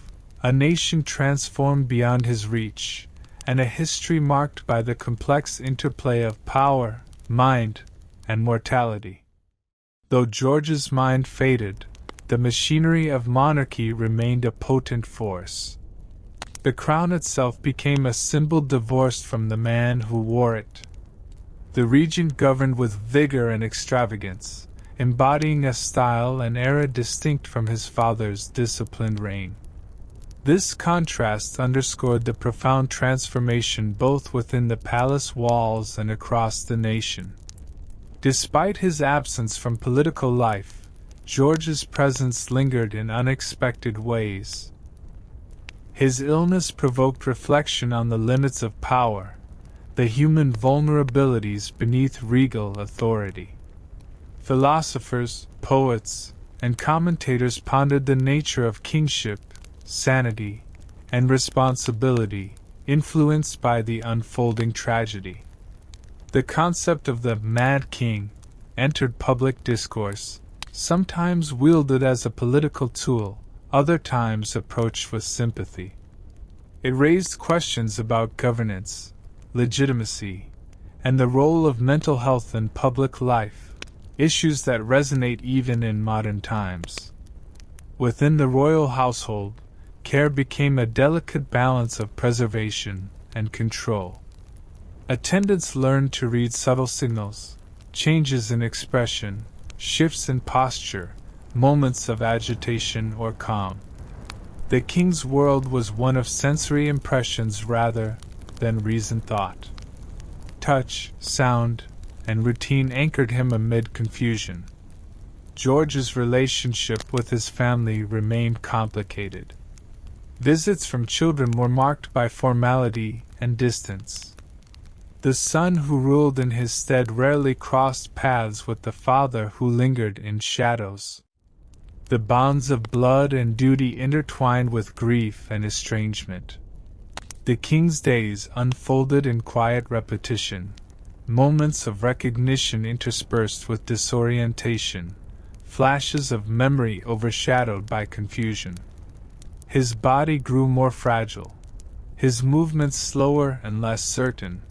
a nation transformed beyond his reach, and a history marked by the complex interplay of power, mind, and mortality. Though George's mind faded, the machinery of monarchy remained a potent force. The crown itself became a symbol divorced from the man who wore it. The regent governed with vigor and extravagance, embodying a style and era distinct from his father's disciplined reign. This contrast underscored the profound transformation both within the palace walls and across the nation. Despite his absence from political life, George's presence lingered in unexpected ways. His illness provoked reflection on the limits of power, the human vulnerabilities beneath regal authority. Philosophers, poets, and commentators pondered the nature of kingship, sanity, and responsibility, influenced by the unfolding tragedy. The concept of the Mad King entered public discourse, sometimes wielded as a political tool, other times approached with sympathy. It raised questions about governance, legitimacy, and the role of mental health in public life, issues that resonate even in modern times. Within the royal household, care became a delicate balance of preservation and control. Attendants learned to read subtle signals, changes in expression, shifts in posture, moments of agitation or calm. The king's world was one of sensory impressions rather than reasoned thought. Touch, sound, and routine anchored him amid confusion. George's relationship with his family remained complicated. Visits from children were marked by formality and distance. The son who ruled in his stead rarely crossed paths with the father who lingered in shadows. The bonds of blood and duty intertwined with grief and estrangement. The king's days unfolded in quiet repetition, moments of recognition interspersed with disorientation, flashes of memory overshadowed by confusion. His body grew more fragile, his movements slower and less certain.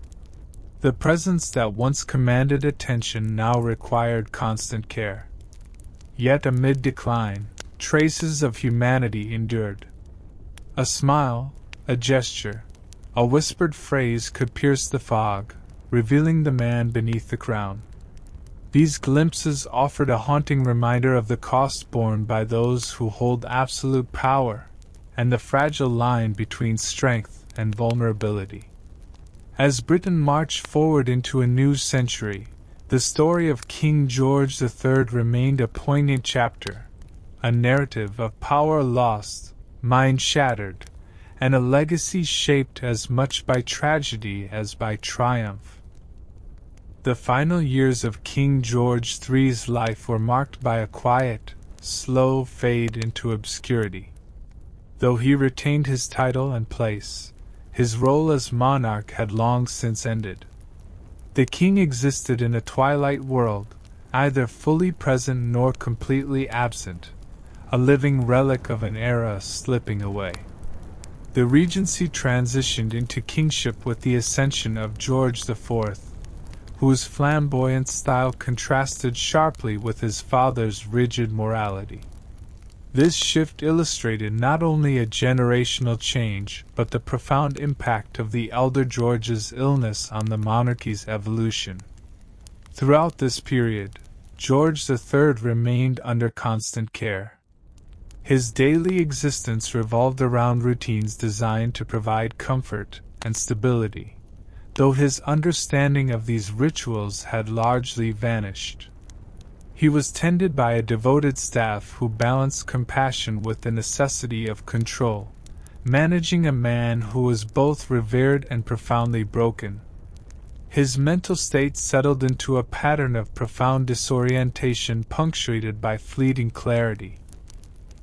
The presence that once commanded attention now required constant care. Yet amid decline, traces of humanity endured. A smile, a gesture, a whispered phrase could pierce the fog, revealing the man beneath the crown. These glimpses offered a haunting reminder of the cost borne by those who hold absolute power, and the fragile line between strength and vulnerability. As Britain marched forward into a new century, the story of King George III remained a poignant chapter, a narrative of power lost, mind shattered, and a legacy shaped as much by tragedy as by triumph. The final years of King George III's life were marked by a quiet, slow fade into obscurity. Though he retained his title and place, his role as monarch had long since ended. The king existed in a twilight world, neither fully present nor completely absent, a living relic of an era slipping away. The regency transitioned into kingship with the ascension of George IV, whose flamboyant style contrasted sharply with his father's rigid morality. This shift illustrated not only a generational change but the profound impact of the elder George's illness on the monarchy's evolution. Throughout this period, George III remained under constant care. His daily existence revolved around routines designed to provide comfort and stability, though his understanding of these rituals had largely vanished. He was tended by a devoted staff who balanced compassion with the necessity of control, managing a man who was both revered and profoundly broken. His mental state settled into a pattern of profound disorientation punctuated by fleeting clarity.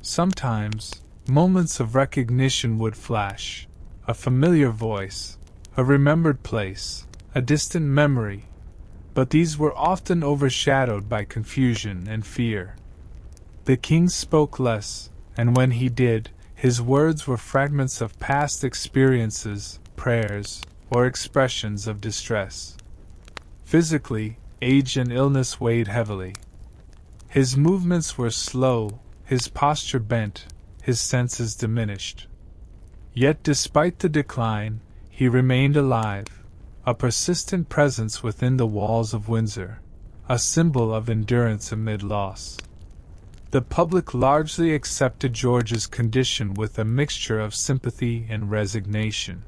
Sometimes, moments of recognition would flash, a familiar voice, a remembered place, a distant memory, but these were often overshadowed by confusion and fear. The king spoke less, and when he did, his words were fragments of past experiences, prayers, or expressions of distress. Physically, age and illness weighed heavily. His movements were slow, his posture bent, his senses diminished. Yet despite the decline, he remained alive, a persistent presence within the walls of Windsor, a symbol of endurance amid loss. The public largely accepted George's condition with a mixture of sympathy and resignation.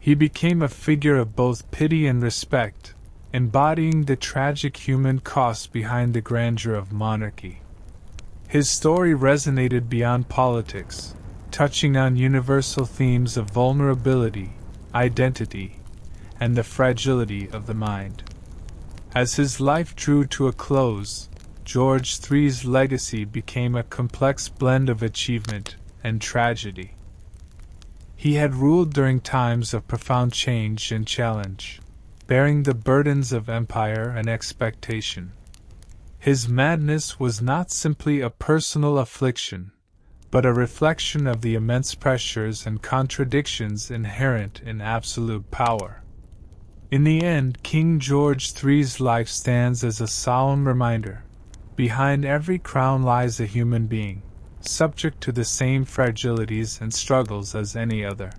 He became a figure of both pity and respect, embodying the tragic human cost behind the grandeur of monarchy. His story resonated beyond politics, touching on universal themes of vulnerability, identity, and the fragility of the mind. As his life drew to a close, George III's legacy became a complex blend of achievement and tragedy. He had ruled during times of profound change and challenge, bearing the burdens of empire and expectation. His madness was not simply a personal affliction, but a reflection of the immense pressures and contradictions inherent in absolute power. In the end, King George III's life stands as a solemn reminder: behind every crown lies a human being, subject to the same fragilities and struggles as any other.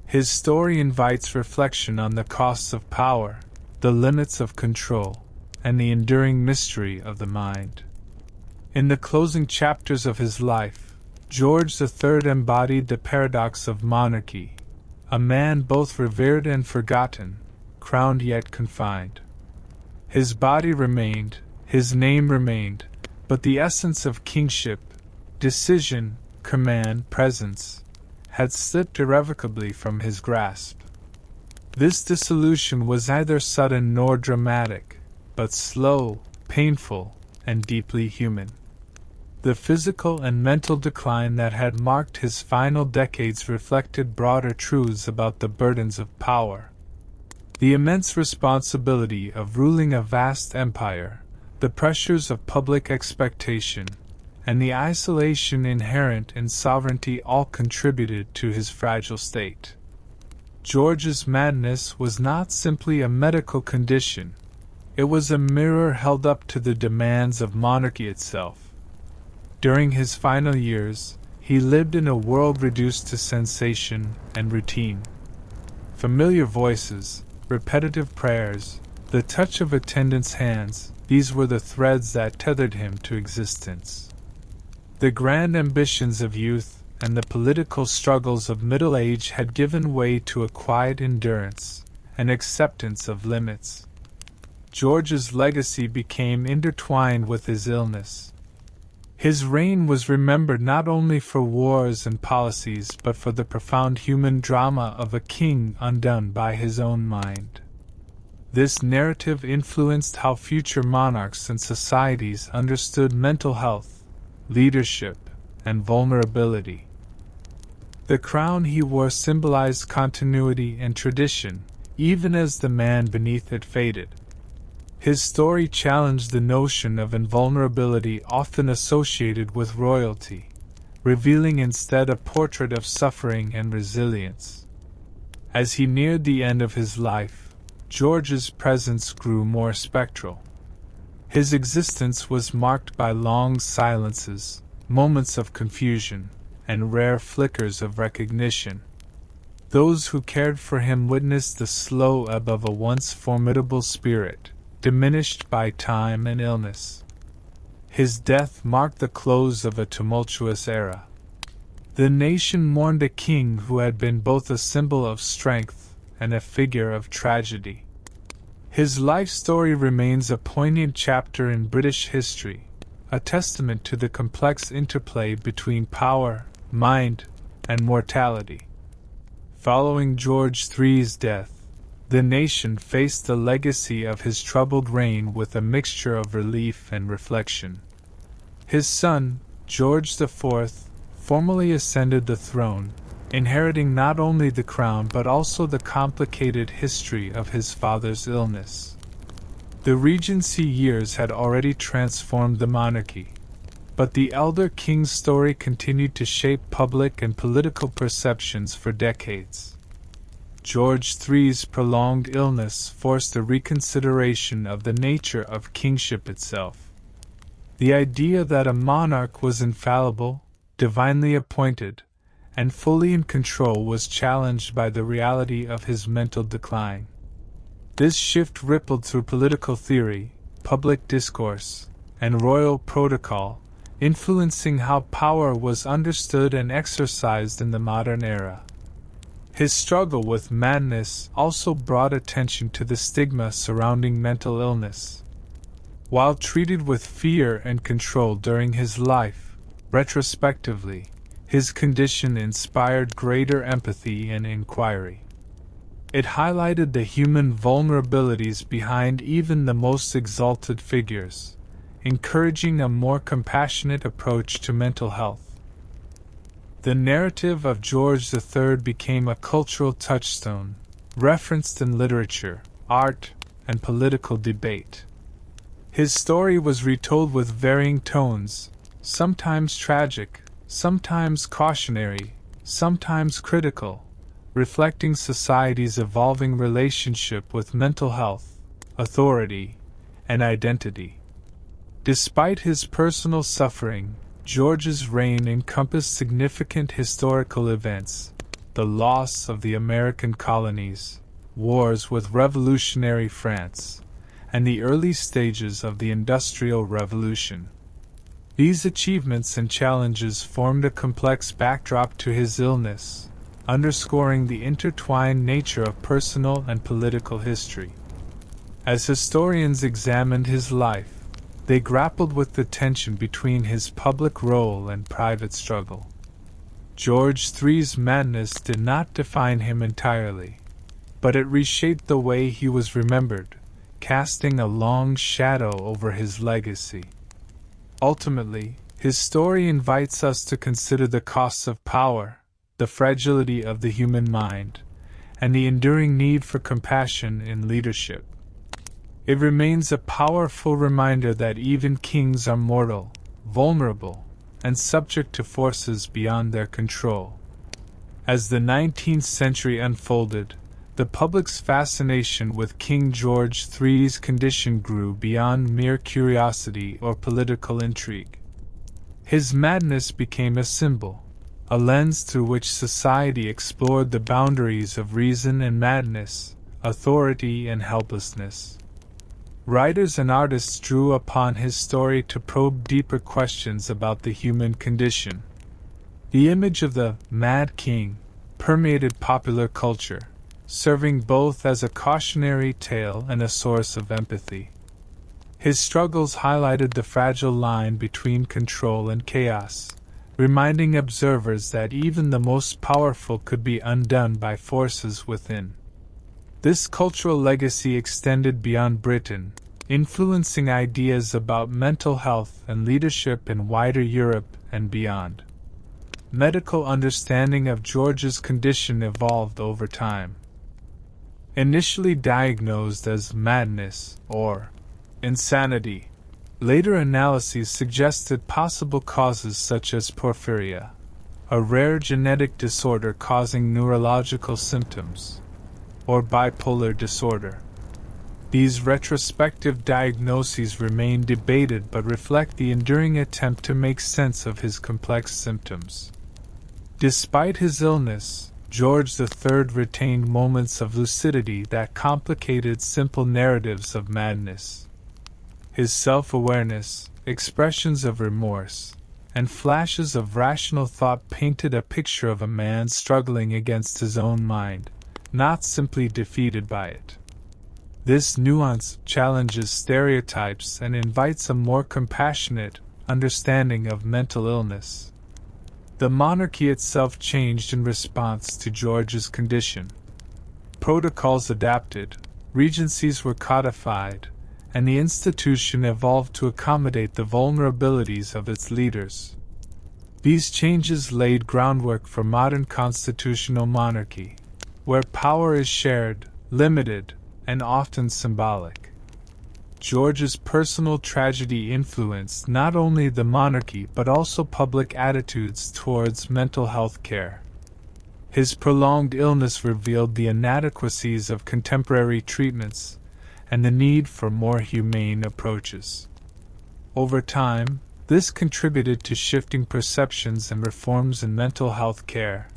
His story invites reflection on the costs of power, the limits of control, and the enduring mystery of the mind. In the closing chapters of his life, George III embodied the paradox of monarchy, a man both revered and forgotten, crowned yet confined. His body remained, his name remained, but the essence of kingship, decision, command, presence, had slipped irrevocably from his grasp. This dissolution was neither sudden nor dramatic, but slow, painful, and deeply human. The physical and mental decline that had marked his final decades reflected broader truths about the burdens of power. The immense responsibility of ruling a vast empire, the pressures of public expectation, and the isolation inherent in sovereignty all contributed to his fragile state. George's madness was not simply a medical condition, it was a mirror held up to the demands of monarchy itself. During his final years, he lived in a world reduced to sensation and routine. Familiar voices, repetitive prayers, the touch of attendants' hands, these were the threads that tethered him to existence. The grand ambitions of youth and the political struggles of middle age had given way to a quiet endurance, an acceptance of limits. George's legacy became intertwined with his illness. His reign was remembered not only for wars and policies but for the profound human drama of a king undone by his own mind. This narrative influenced how future monarchs and societies understood mental health, leadership, and vulnerability. The crown he wore symbolized continuity and tradition, even as the man beneath it faded. His story challenged the notion of invulnerability often associated with royalty, revealing instead a portrait of suffering and resilience. As he neared the end of his life, George's presence grew more spectral. His existence was marked by long silences, moments of confusion, and rare flickers of recognition. Those who cared for him witnessed the slow ebb of a once formidable spirit, diminished by time and illness. His death marked the close of a tumultuous era. The nation mourned a king who had been both a symbol of strength and a figure of tragedy. His life story remains a poignant chapter in British history, a testament to the complex interplay between power, mind, and mortality. Following George III's death, the nation faced the legacy of his troubled reign with a mixture of relief and reflection. His son, George IV, formally ascended the throne, inheriting not only the crown but also the complicated history of his father's illness. The regency years had already transformed the monarchy, but the elder king's story continued to shape public and political perceptions for decades. George III's prolonged illness forced a reconsideration of the nature of kingship itself. The idea that a monarch was infallible, divinely appointed, and fully in control was challenged by the reality of his mental decline. This shift rippled through political theory, public discourse, and royal protocol, influencing how power was understood and exercised in the modern era. His struggle with madness also brought attention to the stigma surrounding mental illness. While treated with fear and control during his life, retrospectively, his condition inspired greater empathy and inquiry. It highlighted the human vulnerabilities behind even the most exalted figures, encouraging a more compassionate approach to mental health. The narrative of George III became a cultural touchstone, referenced in literature, art, and political debate. His story was retold with varying tones, sometimes tragic, sometimes cautionary, sometimes critical, reflecting society's evolving relationship with mental health, authority, and identity. Despite his personal suffering, George's reign encompassed significant historical events: the loss of the American colonies, wars with revolutionary France, and the early stages of the Industrial Revolution. These achievements and challenges formed a complex backdrop to his illness, underscoring the intertwined nature of personal and political history. As historians examined his life, they grappled with the tension between his public role and private struggle. George III's madness did not define him entirely, but it reshaped the way he was remembered, casting a long shadow over his legacy. Ultimately, his story invites us to consider the costs of power, the fragility of the human mind, and the enduring need for compassion in leadership. It remains a powerful reminder that even kings are mortal, vulnerable, and subject to forces beyond their control. As the 19th century unfolded, the public's fascination with King George III's condition grew beyond mere curiosity or political intrigue. His madness became a symbol, a lens through which society explored the boundaries of reason and madness, authority and helplessness. Writers and artists drew upon his story to probe deeper questions about the human condition. The image of the Mad King permeated popular culture, serving both as a cautionary tale and a source of empathy. His struggles highlighted the fragile line between control and chaos, reminding observers that even the most powerful could be undone by forces within. This cultural legacy extended beyond Britain, influencing ideas about mental health and leadership in wider Europe and beyond. Medical understanding of George's condition evolved over time. Initially diagnosed as madness or insanity, later analyses suggested possible causes such as porphyria, a rare genetic disorder causing neurological symptoms, or bipolar disorder. These retrospective diagnoses remain debated but reflect the enduring attempt to make sense of his complex symptoms. Despite his illness, George III retained moments of lucidity that complicated simple narratives of madness. His self-awareness, expressions of remorse, and flashes of rational thought painted a picture of a man struggling against his own mind, not simply defeated by it. This nuance challenges stereotypes and invites a more compassionate understanding of mental illness. The monarchy itself changed in response to George's condition. Protocols adapted, regencies were codified, and the institution evolved to accommodate the vulnerabilities of its leaders. These changes laid groundwork for modern constitutional monarchy, where power is shared, limited, and often symbolic. George's personal tragedy influenced not only the monarchy but also public attitudes towards mental health care. His prolonged illness revealed the inadequacies of contemporary treatments and the need for more humane approaches. Over time, this contributed to shifting perceptions and reforms in mental health care.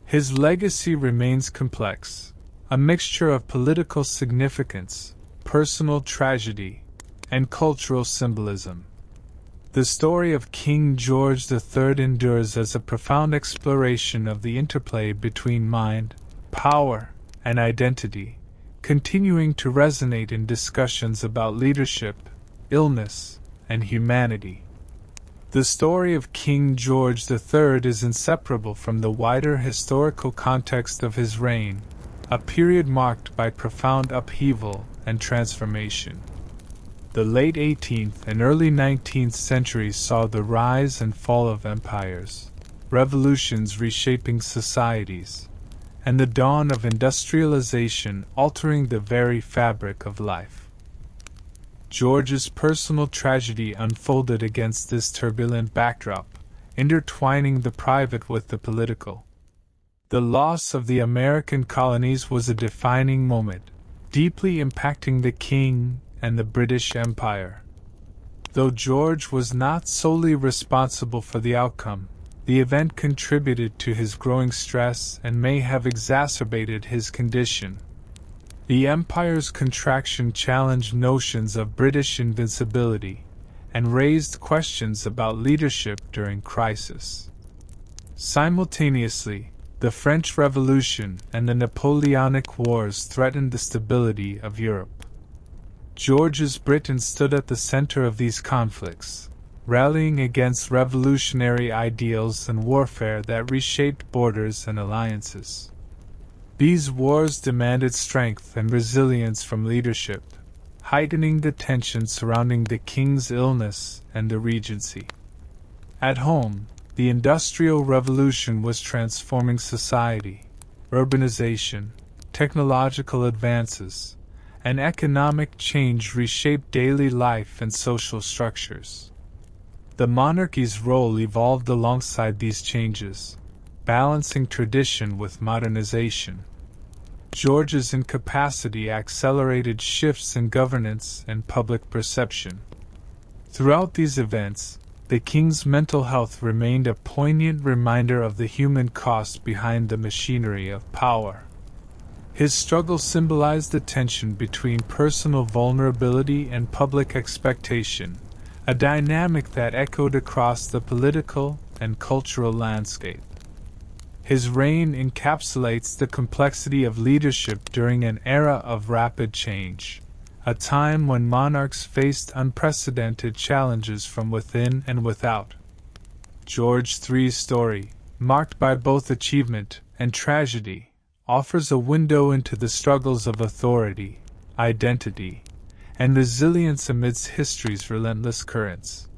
His legacy remains complex, a mixture of political significance, personal tragedy, and cultural symbolism. The story of King George III endures as a profound exploration of the interplay between mind, power, and identity, continuing to resonate in discussions about leadership, illness, and humanity. The story of King George III is inseparable from the wider historical context of his reign, a period marked by profound upheaval and transformation. The late 18th and early 19th centuries saw the rise and fall of empires, revolutions reshaping societies, and the dawn of industrialization altering the very fabric of life. George's personal tragedy unfolded against this turbulent backdrop, intertwining the private with the political. The loss of the American colonies was a defining moment, deeply impacting the king and the British Empire. Though George was not solely responsible for the outcome, the event contributed to his growing stress and may have exacerbated his condition. The empire's contraction challenged notions of British invincibility and raised questions about leadership during crisis. Simultaneously, the French Revolution and the Napoleonic Wars threatened the stability of Europe. George's Britain stood at the center of these conflicts, rallying against revolutionary ideals and warfare that reshaped borders and alliances. These wars demanded strength and resilience from leadership, heightening the tension surrounding the king's illness and the regency. At home, the Industrial Revolution was transforming society. Urbanization, technological advances, and economic change reshaped daily life and social structures. The monarchy's role evolved alongside these changes, balancing tradition with modernization. George's incapacity accelerated shifts in governance and public perception. Throughout these events, the king's mental health remained a poignant reminder of the human cost behind the machinery of power. His struggle symbolized the tension between personal vulnerability and public expectation, a dynamic that echoed across the political and cultural landscape. His reign encapsulates the complexity of leadership during an era of rapid change, a time when monarchs faced unprecedented challenges from within and without. George III's story, marked by both achievement and tragedy, offers a window into the struggles of authority, identity, and resilience amidst history's relentless currents.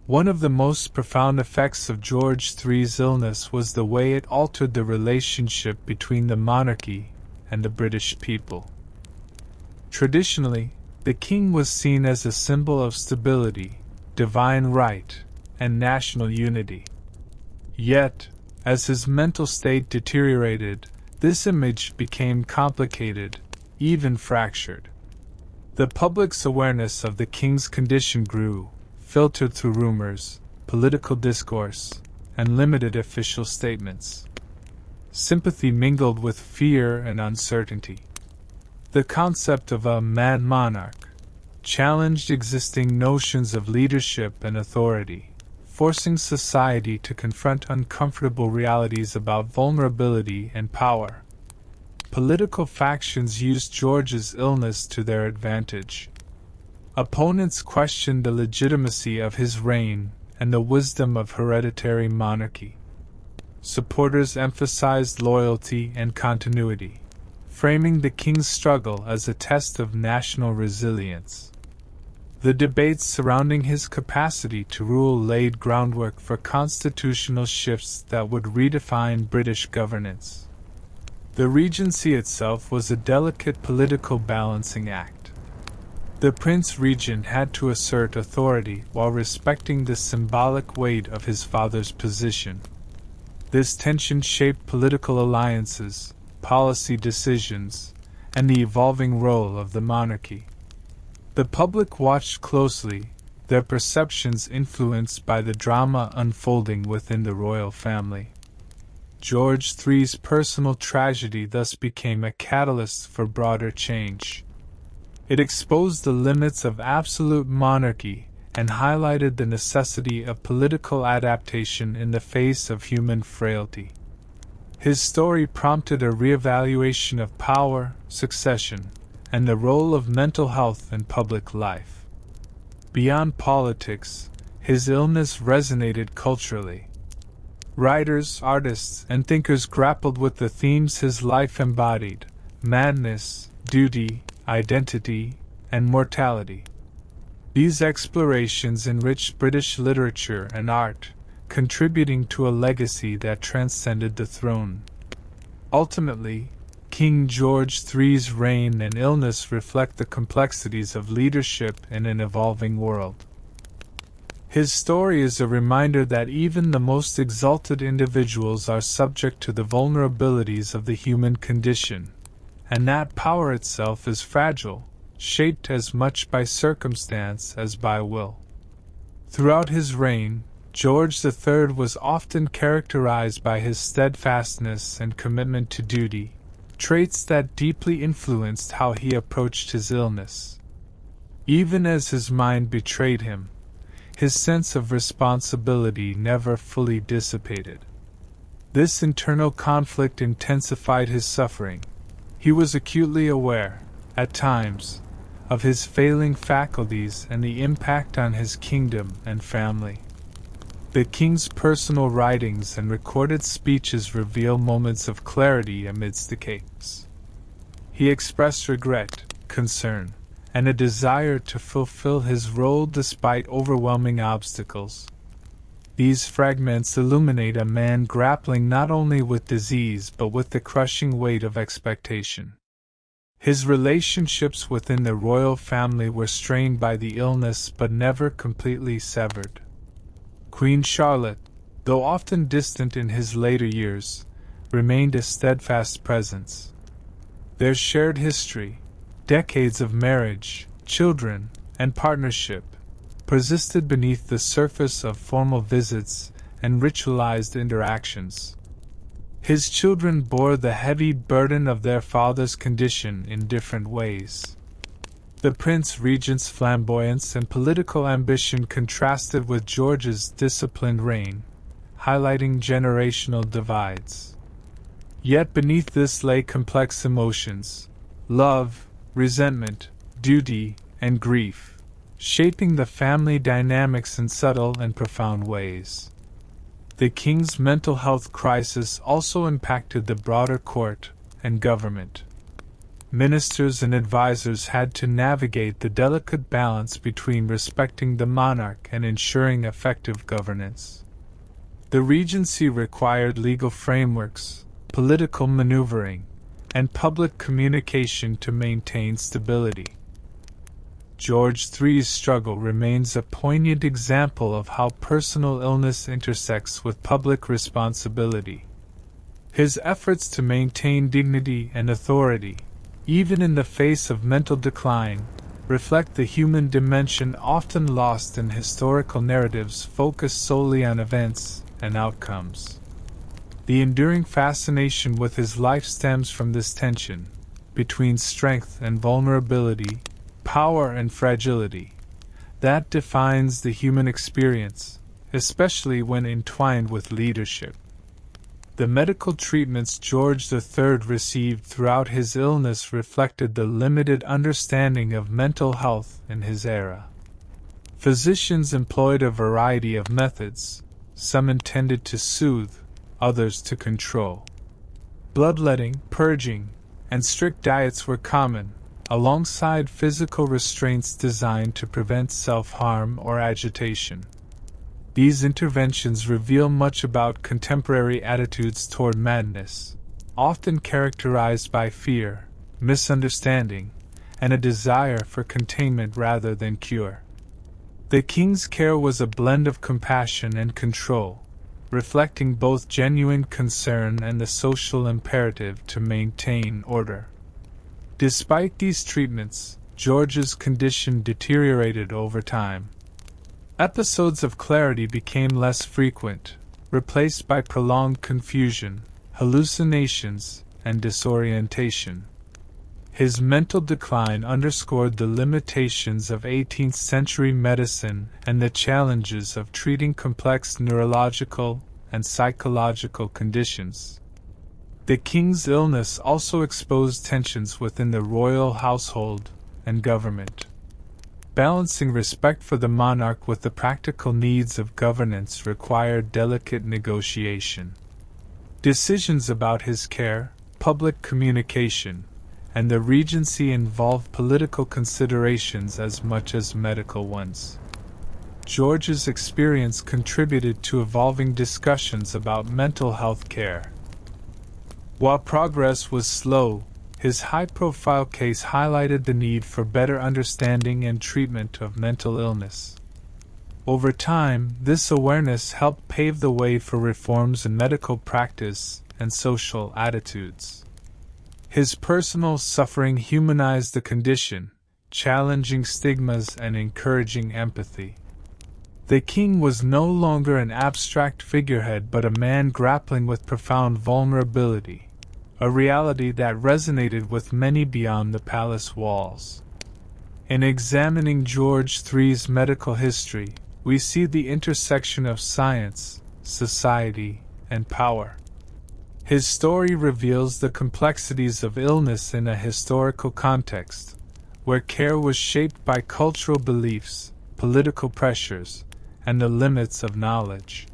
One of the most profound effects of George III's illness was the way it altered the relationship between the monarchy and the British people. Traditionally, the king was seen as a symbol of stability, divine right, and national unity. Yet, as his mental state deteriorated, this image became complicated, even fractured. The public's awareness of the king's condition grew, filtered through rumors, political discourse, and limited official statements. Sympathy mingled with fear and uncertainty. The concept of a mad monarch challenged existing notions of leadership and authority, forcing society to confront uncomfortable realities about vulnerability and power. Political factions used George's illness to their advantage. Opponents questioned the legitimacy of his reign and the wisdom of hereditary monarchy. Supporters emphasized loyalty and continuity, framing the king's struggle as a test of national resilience. The debates surrounding his capacity to rule laid groundwork for constitutional shifts that would redefine British governance. The regency itself was a delicate political balancing act. The prince-regent had to assert authority while respecting the symbolic weight of his father's position. This tension shaped political alliances, policy decisions, and the evolving role of the monarchy. The public watched closely, their perceptions influenced by the drama unfolding within the royal family. George III's personal tragedy thus became a catalyst for broader change. It exposed the limits of absolute monarchy and highlighted the necessity of political adaptation in the face of human frailty. His story prompted a reevaluation of power, succession, and the role of mental health in public life. Beyond politics, his illness resonated culturally. Writers, artists, and thinkers grappled with the themes his life embodied: madness, duty, identity, and mortality. These explorations enriched British literature and art, contributing to a legacy that transcended the throne. Ultimately, King George III's reign and illness reflect the complexities of leadership in an evolving world. His story is a reminder that even the most exalted individuals are subject to the vulnerabilities of the human condition, and that power itself is fragile, shaped as much by circumstance as by will. Throughout his reign, George III was often characterized by his steadfastness and commitment to duty, traits that deeply influenced how he approached his illness. Even as his mind betrayed him, his sense of responsibility never fully dissipated. This internal conflict intensified his suffering. He was acutely aware, at times, of his failing faculties and the impact on his kingdom and family. The king's personal writings and recorded speeches reveal moments of clarity amidst the chaos. He expressed regret, concern, and a desire to fulfill his role despite overwhelming obstacles. These fragments illuminate a man grappling not only with disease but with the crushing weight of expectation. His relationships within the royal family were strained by the illness but never completely severed. Queen Charlotte, though often distant in his later years, remained a steadfast presence. Their shared history, decades of marriage, children, and partnership, persisted beneath the surface of formal visits and ritualized interactions. His children bore the heavy burden of their father's condition in different ways. The Prince Regent's flamboyance and political ambition contrasted with George's disciplined reign, highlighting generational divides. Yet beneath this lay complex emotions: love, resentment, duty, and grief, shaping the family dynamics in subtle and profound ways. The king's mental health crisis also impacted the broader court and government. Ministers and advisors had to navigate the delicate balance between respecting the monarch and ensuring effective governance. The regency required legal frameworks, political maneuvering, and public communication to maintain stability. George III's struggle remains a poignant example of how personal illness intersects with public responsibility. His efforts to maintain dignity and authority, even in the face of mental decline, reflect the human dimension often lost in historical narratives focused solely on events and outcomes. The enduring fascination with his life stems from this tension between strength and vulnerability, power and fragility, that defines the human experience, especially when entwined with leadership. The medical treatments George III received throughout his illness reflected the limited understanding of mental health in his era. Physicians employed a variety of methods, some intended to soothe, others to control. Bloodletting, purging, and strict diets were common, alongside physical restraints designed to prevent self-harm or agitation. These interventions reveal much about contemporary attitudes toward madness, often characterized by fear, misunderstanding, and a desire for containment rather than cure. The king's care was a blend of compassion and control, reflecting both genuine concern and the social imperative to maintain order. Despite these treatments, George's condition deteriorated over time. Episodes of clarity became less frequent, replaced by prolonged confusion, hallucinations, and disorientation. His mental decline underscored the limitations of 18th-century medicine and the challenges of treating complex neurological and psychological conditions. The king's illness also exposed tensions within the royal household and government. Balancing respect for the monarch with the practical needs of governance required delicate negotiation. Decisions about his care, public communication, and the regency involved political considerations as much as medical ones. George's experience contributed to evolving discussions about mental health care. While progress was slow, his high-profile case highlighted the need for better understanding and treatment of mental illness. Over time, this awareness helped pave the way for reforms in medical practice and social attitudes. His personal suffering humanized the condition, challenging stigmas and encouraging empathy. The king was no longer an abstract figurehead but a man grappling with profound vulnerability, a reality that resonated with many beyond the palace walls. In examining George III's medical history, we see the intersection of science, society, and power. His story reveals the complexities of illness in a historical context, where care was shaped by cultural beliefs, political pressures, and the limits of knowledge.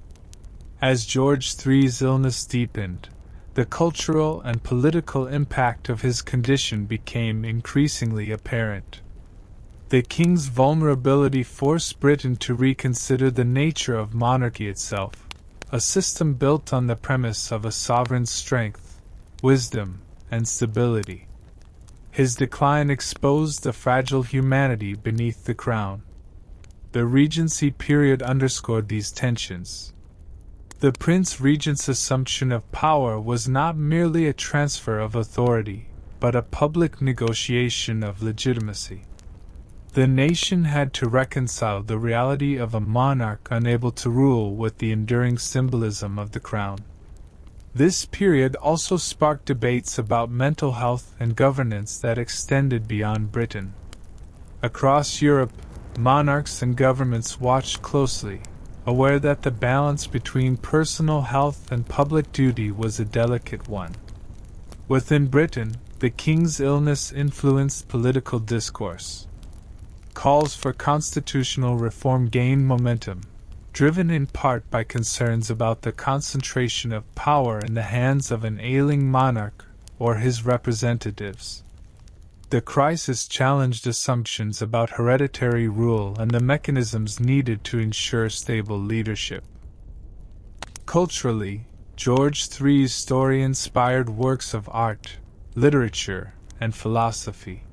As George III's illness deepened, the cultural and political impact of his condition became increasingly apparent. The king's vulnerability forced Britain to reconsider the nature of monarchy itself, a system built on the premise of a sovereign's strength, wisdom, and stability. His decline exposed the fragile humanity beneath the crown. The Regency period underscored these tensions. The Prince Regent's assumption of power was not merely a transfer of authority, but a public negotiation of legitimacy. The nation had to reconcile the reality of a monarch unable to rule with the enduring symbolism of the crown. This period also sparked debates about mental health and governance that extended beyond Britain. Across Europe, monarchs and governments watched closely, aware that the balance between personal health and public duty was a delicate one. Within Britain, the king's illness influenced political discourse. Calls for constitutional reform gained momentum, driven in part by concerns about the concentration of power in the hands of an ailing monarch or his representatives. The crisis challenged assumptions about hereditary rule and the mechanisms needed to ensure stable leadership. Culturally, George III's story inspired works of art, literature, and philosophy.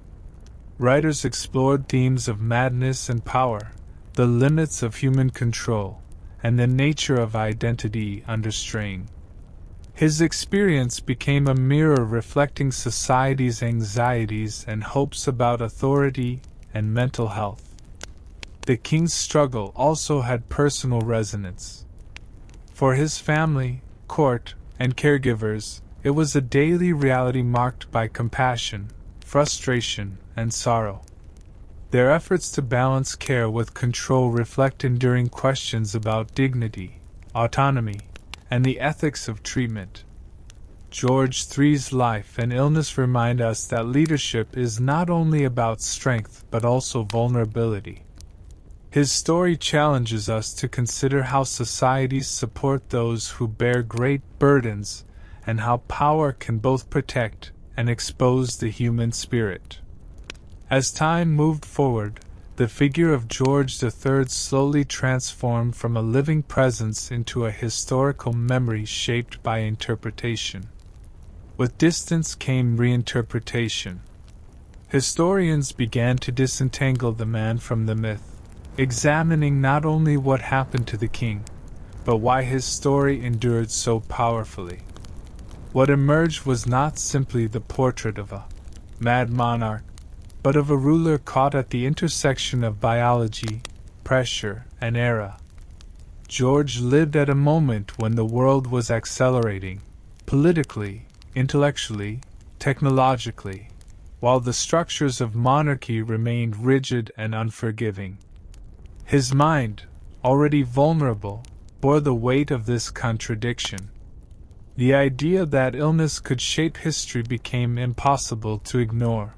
Writers explored themes of madness and power, the limits of human control, and the nature of identity under strain. His experience became a mirror reflecting society's anxieties and hopes about authority and mental health. The king's struggle also had personal resonance. For his family, court, and caregivers, it was a daily reality marked by compassion, frustration, and sorrow. Their efforts to balance care with control reflect enduring questions about dignity, autonomy, and the ethics of treatment. George III's life and illness remind us that leadership is not only about strength but also vulnerability. His story challenges us to consider how societies support those who bear great burdens and how power can both protect and expose the human spirit. As time moved forward, the figure of George III slowly transformed from a living presence into a historical memory shaped by interpretation. With distance came reinterpretation. Historians began to disentangle the man from the myth, examining not only what happened to the king, but why his story endured so powerfully. What emerged was not simply the portrait of a mad monarch, but of a ruler caught at the intersection of biology, pressure, and era. George lived at a moment when the world was accelerating, politically, intellectually, technologically, while the structures of monarchy remained rigid and unforgiving. His mind, already vulnerable, bore the weight of this contradiction. The idea that illness could shape history became impossible to ignore.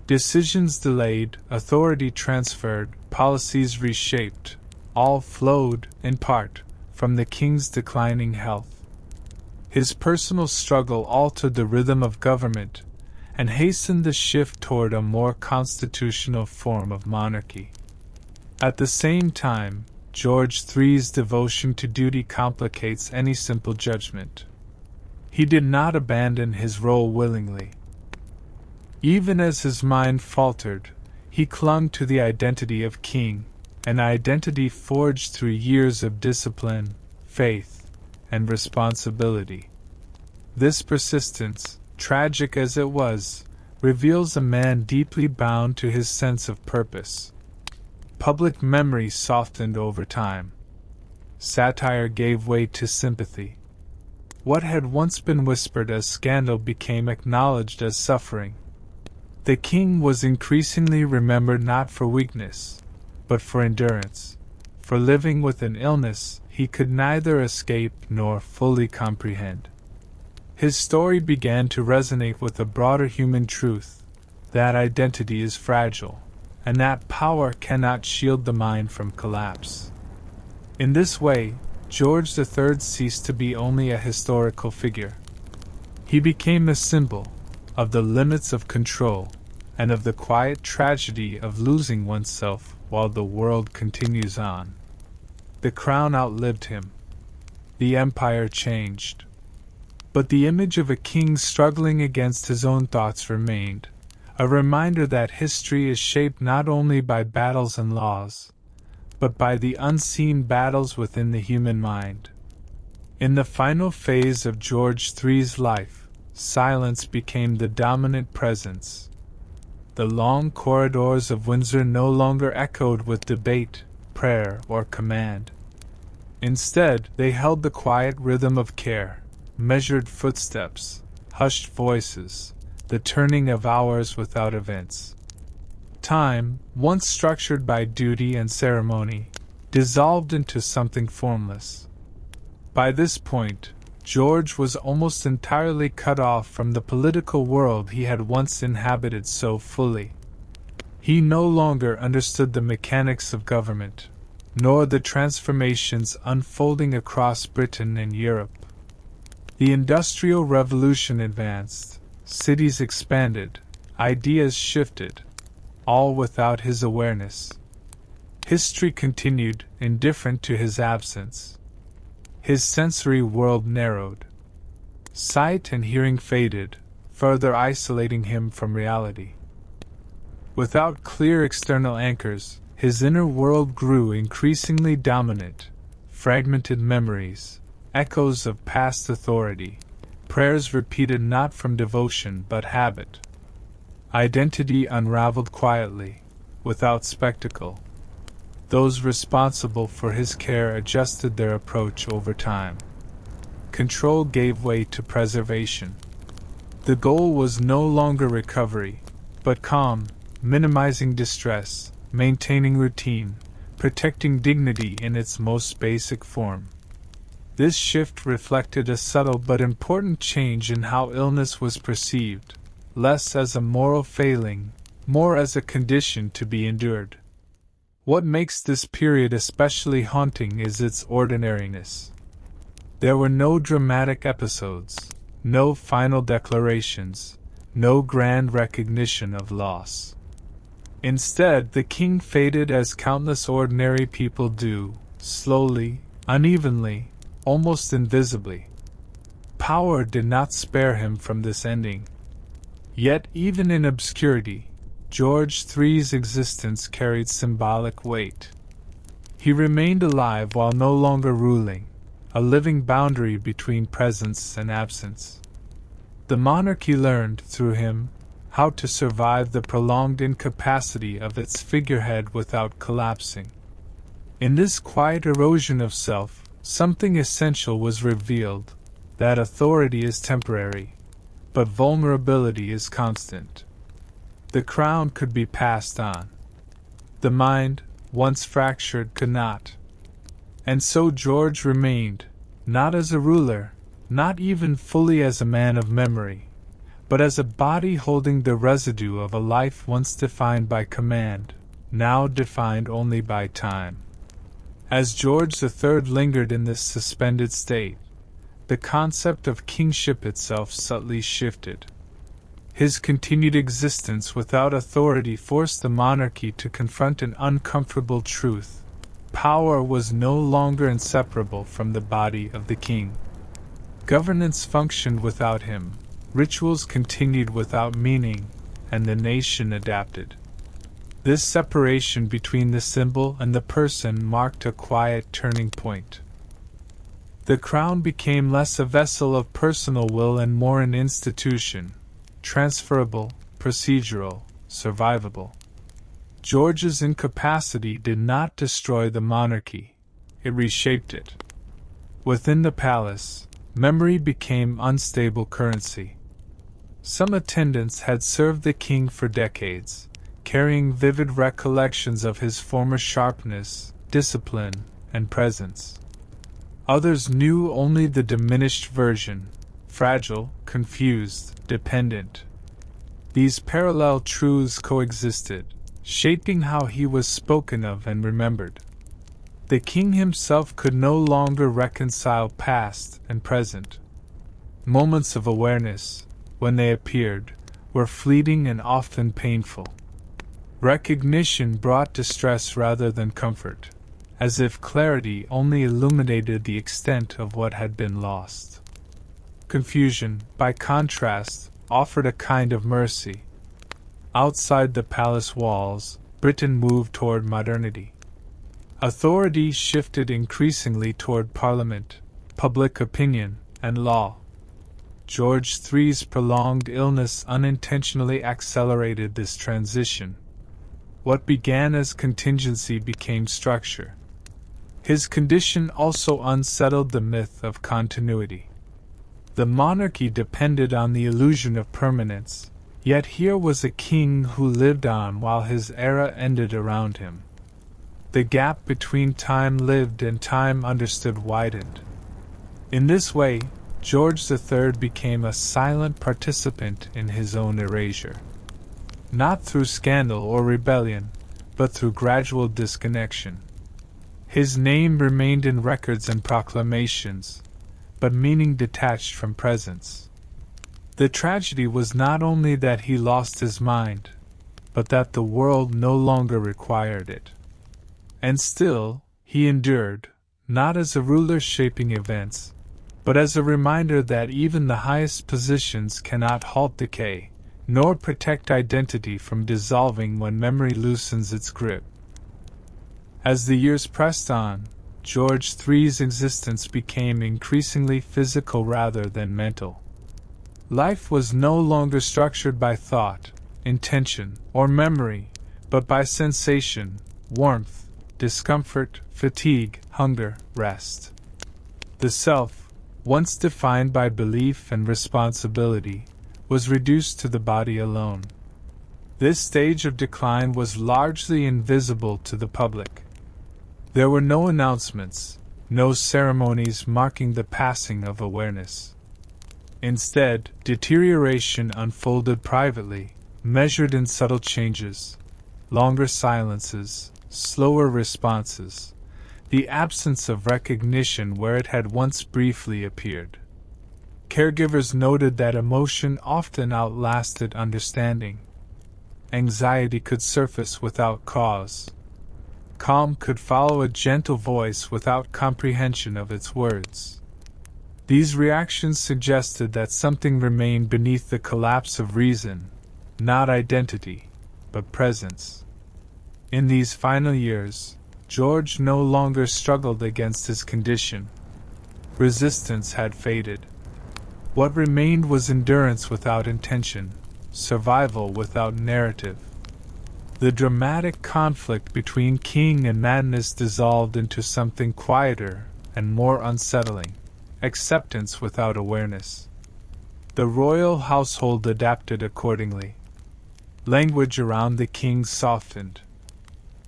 Decisions delayed, authority transferred, policies reshaped, all flowed, in part, from the king's declining health. His personal struggle altered the rhythm of government and hastened the shift toward a more constitutional form of monarchy. At the same time, George III's devotion to duty complicates any simple judgment. He did not abandon his role willingly. Even as his mind faltered, he clung to the identity of king, an identity forged through years of discipline, faith, and responsibility. This persistence, tragic as it was, reveals a man deeply bound to his sense of purpose. Public memory softened over time. Satire gave way to sympathy. What had once been whispered as scandal became acknowledged as suffering. The king was increasingly remembered not for weakness, but for endurance. For living with an illness he could neither escape nor fully comprehend. His story began to resonate with a broader human truth, that identity is fragile, and that power cannot shield the mind from collapse. In this way, George III ceased to be only a historical figure. He became a symbol of the limits of control, and of the quiet tragedy of losing oneself while the world continues on. The crown outlived him. The empire changed. But the image of a king struggling against his own thoughts remained, a reminder that history is shaped not only by battles and laws, but by the unseen battles within the human mind. In the final phase of George III's life, silence became the dominant presence. The long corridors of Windsor no longer echoed with debate, prayer, or command. Instead, they held the quiet rhythm of care, measured footsteps, hushed voices, the turning of hours without events. Time, once structured by duty and ceremony, dissolved into something formless. By this point, George was almost entirely cut off from the political world he had once inhabited so fully. He no longer understood the mechanics of government, nor the transformations unfolding across Britain and Europe. The Industrial Revolution advanced, cities expanded, ideas shifted, all without his awareness. History continued, indifferent to his absence. His sensory world narrowed. Sight and hearing faded, further isolating him from reality. Without clear external anchors, his inner world grew increasingly dominant. Fragmented memories, echoes of past authority, prayers repeated not from devotion but habit. Identity unraveled quietly, without spectacle. Those responsible for his care adjusted their approach over time. Control gave way to preservation. The goal was no longer recovery, but calm, minimizing distress, maintaining routine, protecting dignity in its most basic form. This shift reflected a subtle but important change in how illness was perceived, less as a moral failing, more as a condition to be endured. What makes this period especially haunting is its ordinariness. There were no dramatic episodes, no final declarations, no grand recognition of loss. Instead, the king faded as countless ordinary people do, slowly, unevenly, almost invisibly. Power did not spare him from this ending. Yet, even in obscurity, George III's existence carried symbolic weight. He remained alive while no longer ruling, a living boundary between presence and absence. The monarchy learned, through him, how to survive the prolonged incapacity of its figurehead without collapsing. In this quiet erosion of self, something essential was revealed, that authority is temporary, but vulnerability is constant. The crown could be passed on. The mind, once fractured, could not. And so George remained, not as a ruler, not even fully as a man of memory, but as a body holding the residue of a life once defined by command, now defined only by time. As George III lingered in this suspended state, the concept of kingship itself subtly shifted. His continued existence without authority forced the monarchy to confront an uncomfortable truth. Power was no longer inseparable from the body of the king. Governance functioned without him, rituals continued without meaning, and the nation adapted. This separation between the symbol and the person marked a quiet turning point. The crown became less a vessel of personal will and more an institution, transferable, procedural, survivable. George's incapacity did not destroy the monarchy, it reshaped it. Within the palace, memory became unstable currency. Some attendants had served the king for decades, carrying vivid recollections of his former sharpness, discipline, and presence. Others knew only the diminished version, fragile, confused, dependent. These parallel truths coexisted, shaping how he was spoken of and remembered. The king himself could no longer reconcile past and present. Moments of awareness, when they appeared, were fleeting and often painful. Recognition brought distress rather than comfort, as if clarity only illuminated the extent of what had been lost. Confusion, by contrast, offered a kind of mercy. Outside the palace walls, Britain moved toward modernity. Authority shifted increasingly toward Parliament, public opinion, and law. George III's prolonged illness unintentionally accelerated this transition. What began as contingency became structure. His condition also unsettled the myth of continuity. The monarchy depended on the illusion of permanence, yet here was a king who lived on while his era ended around him. The gap between time lived and time understood widened. In this way, George III became a silent participant in his own erasure. Not through scandal or rebellion, but through gradual disconnection. His name remained in records and proclamations, but meaning detached from presence. The tragedy was not only that he lost his mind, but that the world no longer required it. And still, he endured, not as a ruler shaping events, but as a reminder that even the highest positions cannot halt decay, nor protect identity from dissolving when memory loosens its grip. As the years pressed on, George III's existence became increasingly physical rather than mental. Life was no longer structured by thought, intention, or memory, but by sensation, warmth, discomfort, fatigue, hunger, rest. The self, once defined by belief and responsibility, was reduced to the body alone. This stage of decline was largely invisible to the public. There were no announcements, no ceremonies marking the passing of awareness. Instead, deterioration unfolded privately, measured in subtle changes, longer silences, slower responses, the absence of recognition where it had once briefly appeared. Caregivers noted that emotion often outlasted understanding. Anxiety could surface without cause. Calm could follow a gentle voice without comprehension of its words. These reactions suggested that something remained beneath the collapse of reason, not identity, but presence. In these final years, George no longer struggled against his condition. Resistance had faded. What remained was endurance without intention, survival without narrative. The dramatic conflict between king and madness dissolved into something quieter and more unsettling, acceptance without awareness. The royal household adapted accordingly. Language around the king softened.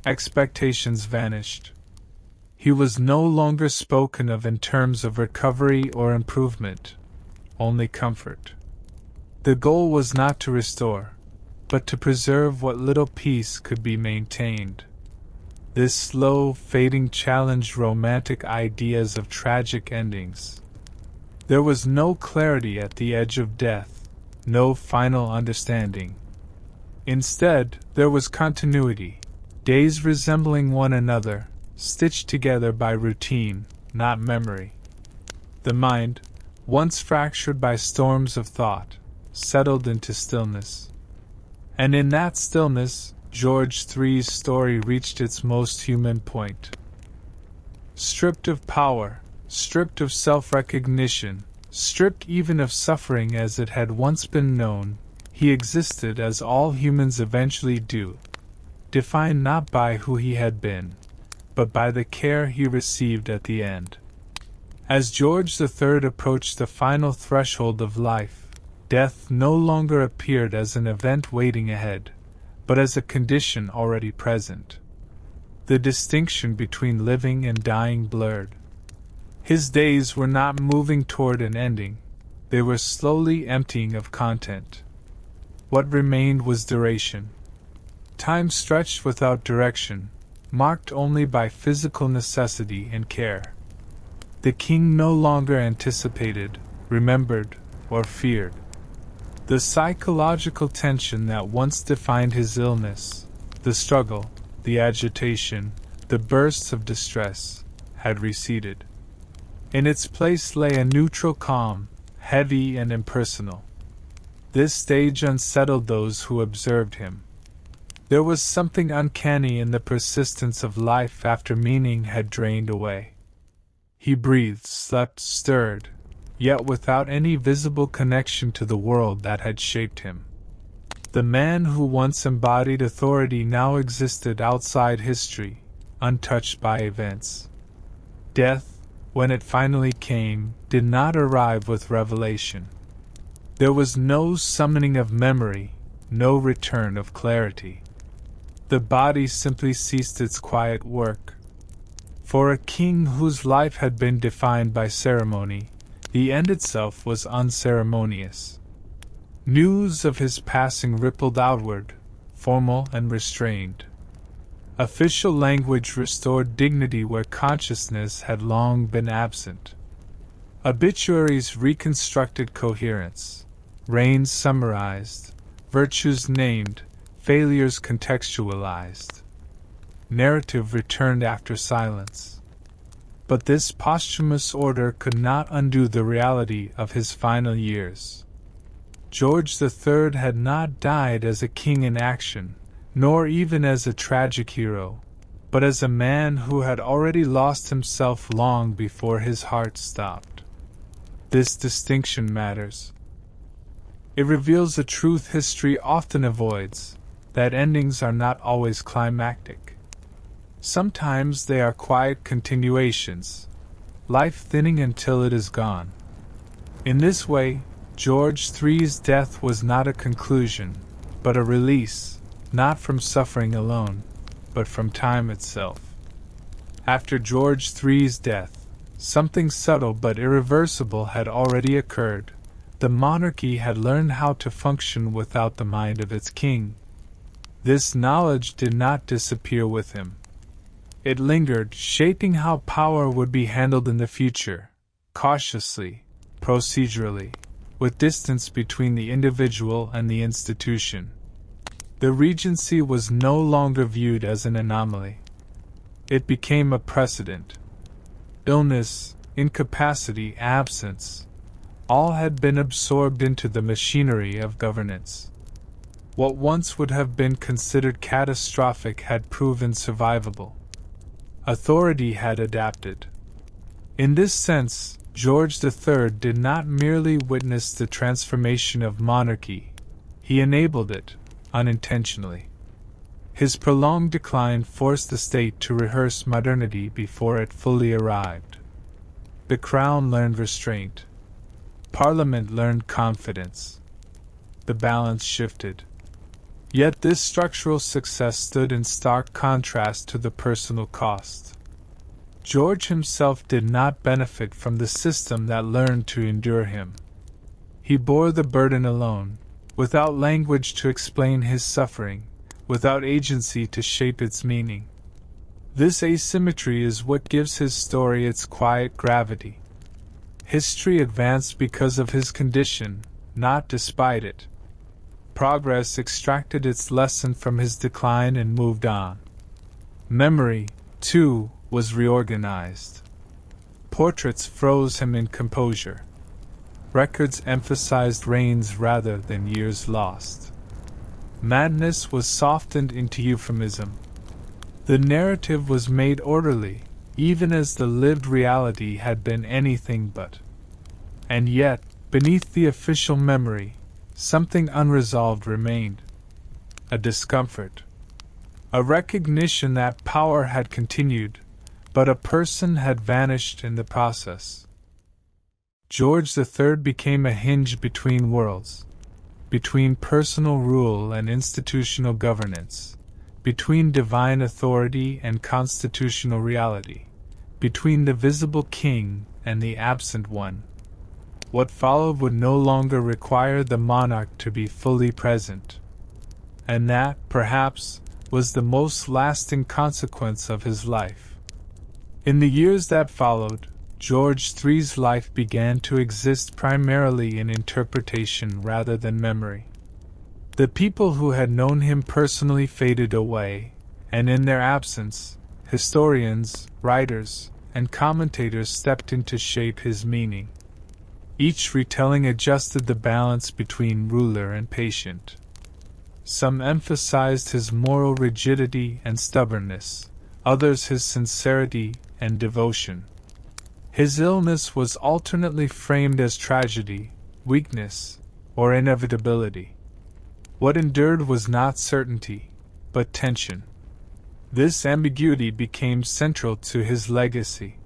Expectations vanished. He was no longer spoken of in terms of recovery or improvement, only comfort. The goal was not to restore, but to preserve what little peace could be maintained. This slow fading challenged romantic ideas of tragic endings. There was no clarity at the edge of death, no final understanding. Instead, there was continuity. Days resembling one another, stitched together by routine, not memory. The mind, once fractured by storms of thought, settled into stillness. And in that stillness, George III's story reached its most human point. Stripped of power, stripped of self-recognition, stripped even of suffering as it had once been known, he existed as all humans eventually do. Defined not by who he had been, but by the care he received at the end. As George III approached the final threshold of life, death no longer appeared as an event waiting ahead, but as a condition already present. The distinction between living and dying blurred. His days were not moving toward an ending, they were slowly emptying of content. What remained was duration. Time stretched without direction, marked only by physical necessity and care. The king no longer anticipated, remembered, or feared. The psychological tension that once defined his illness, the struggle, the agitation, the bursts of distress, had receded. In its place lay a neutral calm, heavy and impersonal. This stage unsettled those who observed him. There was something uncanny in the persistence of life after meaning had drained away. He breathed, slept, stirred, yet without any visible connection to the world that had shaped him. The man who once embodied authority now existed outside history, untouched by events. Death, when it finally came, did not arrive with revelation. There was no summoning of memory, no return of clarity. The body simply ceased its quiet work. For a king whose life had been defined by ceremony, the end itself was unceremonious. News of his passing rippled outward, formal and restrained. Official language restored dignity where consciousness had long been absent. Obituaries reconstructed coherence, reigns summarized, virtues named, failures contextualized. Narrative returned after silence. But this posthumous order could not undo the reality of his final years. George III had not died as a king in action, nor even as a tragic hero, but as a man who had already lost himself long before his heart stopped. This distinction matters. It reveals a truth history often avoids, that endings are not always climactic. Sometimes they are quiet continuations, life thinning until it is gone. In this way, George III's death was not a conclusion, but a release, not from suffering alone, but from time itself. After George III's death, something subtle but irreversible had already occurred. The monarchy had learned how to function without the mind of its king. This knowledge did not disappear with him. It lingered, shaping how power would be handled in the future, cautiously, procedurally, with distance between the individual and the institution. The regency was no longer viewed as an anomaly. It became a precedent. Illness, incapacity, absence, all had been absorbed into the machinery of governance. What once would have been considered catastrophic had proven survivable. Authority had adapted. In this sense, George III did not merely witness the transformation of monarchy, he enabled it, unintentionally. His prolonged decline forced the state to rehearse modernity before it fully arrived. The crown learned restraint. Parliament learned confidence. The balance shifted. Yet this structural success stood in stark contrast to the personal cost. George himself did not benefit from the system that learned to endure him. He bore the burden alone, without language to explain his suffering, without agency to shape its meaning. This asymmetry is what gives his story its quiet gravity. History advanced because of his condition, not despite it. Progress extracted its lesson from his decline and moved on. Memory, too, was reorganized. Portraits froze him in composure. Records emphasized reigns rather than years lost. Madness was softened into euphemism. The narrative was made orderly, even as the lived reality had been anything but. And yet, beneath the official memory, something unresolved remained. A discomfort. A recognition that power had continued, but a person had vanished in the process. George III became a hinge between worlds, between personal rule and institutional governance, between divine authority and constitutional reality, between the visible king and the absent one. What followed would no longer require the monarch to be fully present. And that, perhaps, was the most lasting consequence of his life. In the years that followed, George III's life began to exist primarily in interpretation rather than memory. The people who had known him personally faded away, and in their absence, historians, writers, and commentators stepped in to shape his meaning. Each retelling adjusted the balance between ruler and patient. Some emphasized his moral rigidity and stubbornness, others his sincerity and devotion. His illness was alternately framed as tragedy, weakness, or inevitability. What endured was not certainty, but tension. This ambiguity became central to his legacy.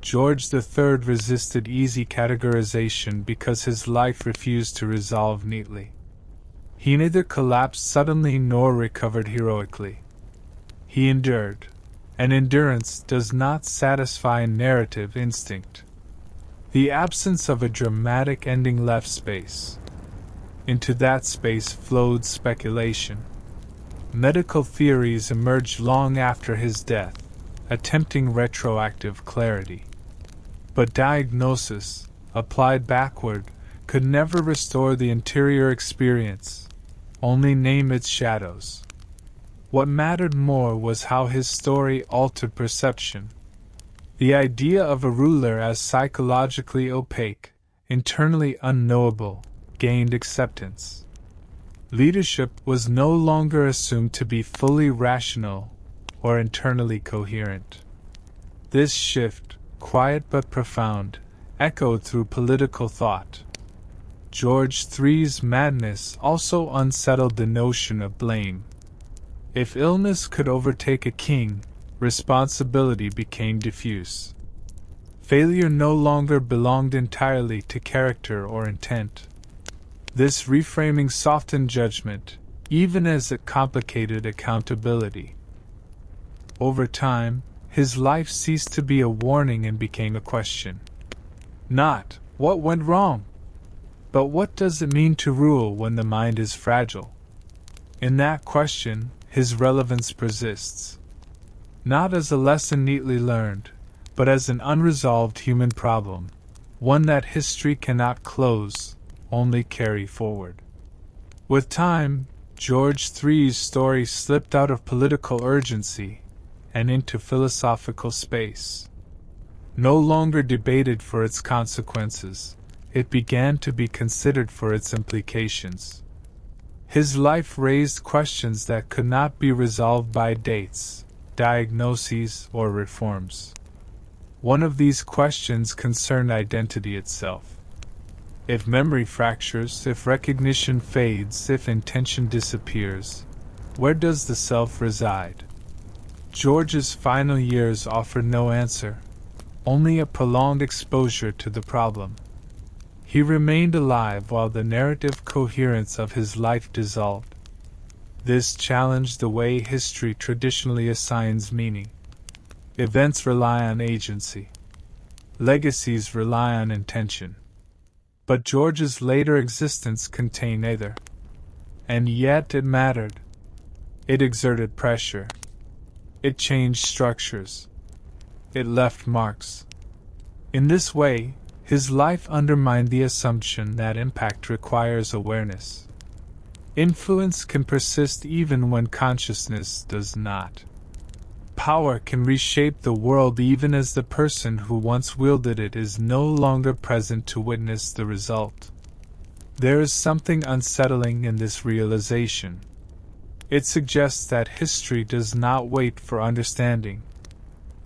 George III resisted easy categorization because his life refused to resolve neatly. He neither collapsed suddenly nor recovered heroically. He endured, and endurance does not satisfy narrative instinct. The absence of a dramatic ending left space. Into that space flowed speculation. Medical theories emerged long after his death, attempting retroactive clarity. But diagnosis, applied backward, could never restore the interior experience, only name its shadows. What mattered more was how his story altered perception. The idea of a ruler as psychologically opaque, internally unknowable, gained acceptance. Leadership was no longer assumed to be fully rational or internally coherent. This shift, quiet but profound, echoed through political thought. George III's madness also unsettled the notion of blame. If illness could overtake a king, responsibility became diffuse. Failure no longer belonged entirely to character or intent. This reframing softened judgment, even as it complicated accountability. Over time, his life ceased to be a warning and became a question. Not, what went wrong? But what does it mean to rule when the mind is fragile? In that question, his relevance persists. Not as a lesson neatly learned, but as an unresolved human problem, one that history cannot close, only carry forward. With time, George III's story slipped out of political urgency and into philosophical space. No longer debated for its consequences, it began to be considered for its implications. His life raised questions that could not be resolved by dates, diagnoses, or reforms. One of these questions concerned identity itself. If memory fractures, if recognition fades, if intention disappears, where does the self reside? George's final years offered no answer, only a prolonged exposure to the problem. He remained alive while the narrative coherence of his life dissolved. This challenged the way history traditionally assigns meaning. Events rely on agency. Legacies rely on intention. But George's later existence contained neither. And yet it mattered. It exerted pressure. It changed structures. It left marks. In this way, his life undermined the assumption that impact requires awareness. Influence can persist even when consciousness does not. Power can reshape the world even as the person who once wielded it is no longer present to witness the result. There is something unsettling in this realization. It suggests that history does not wait for understanding.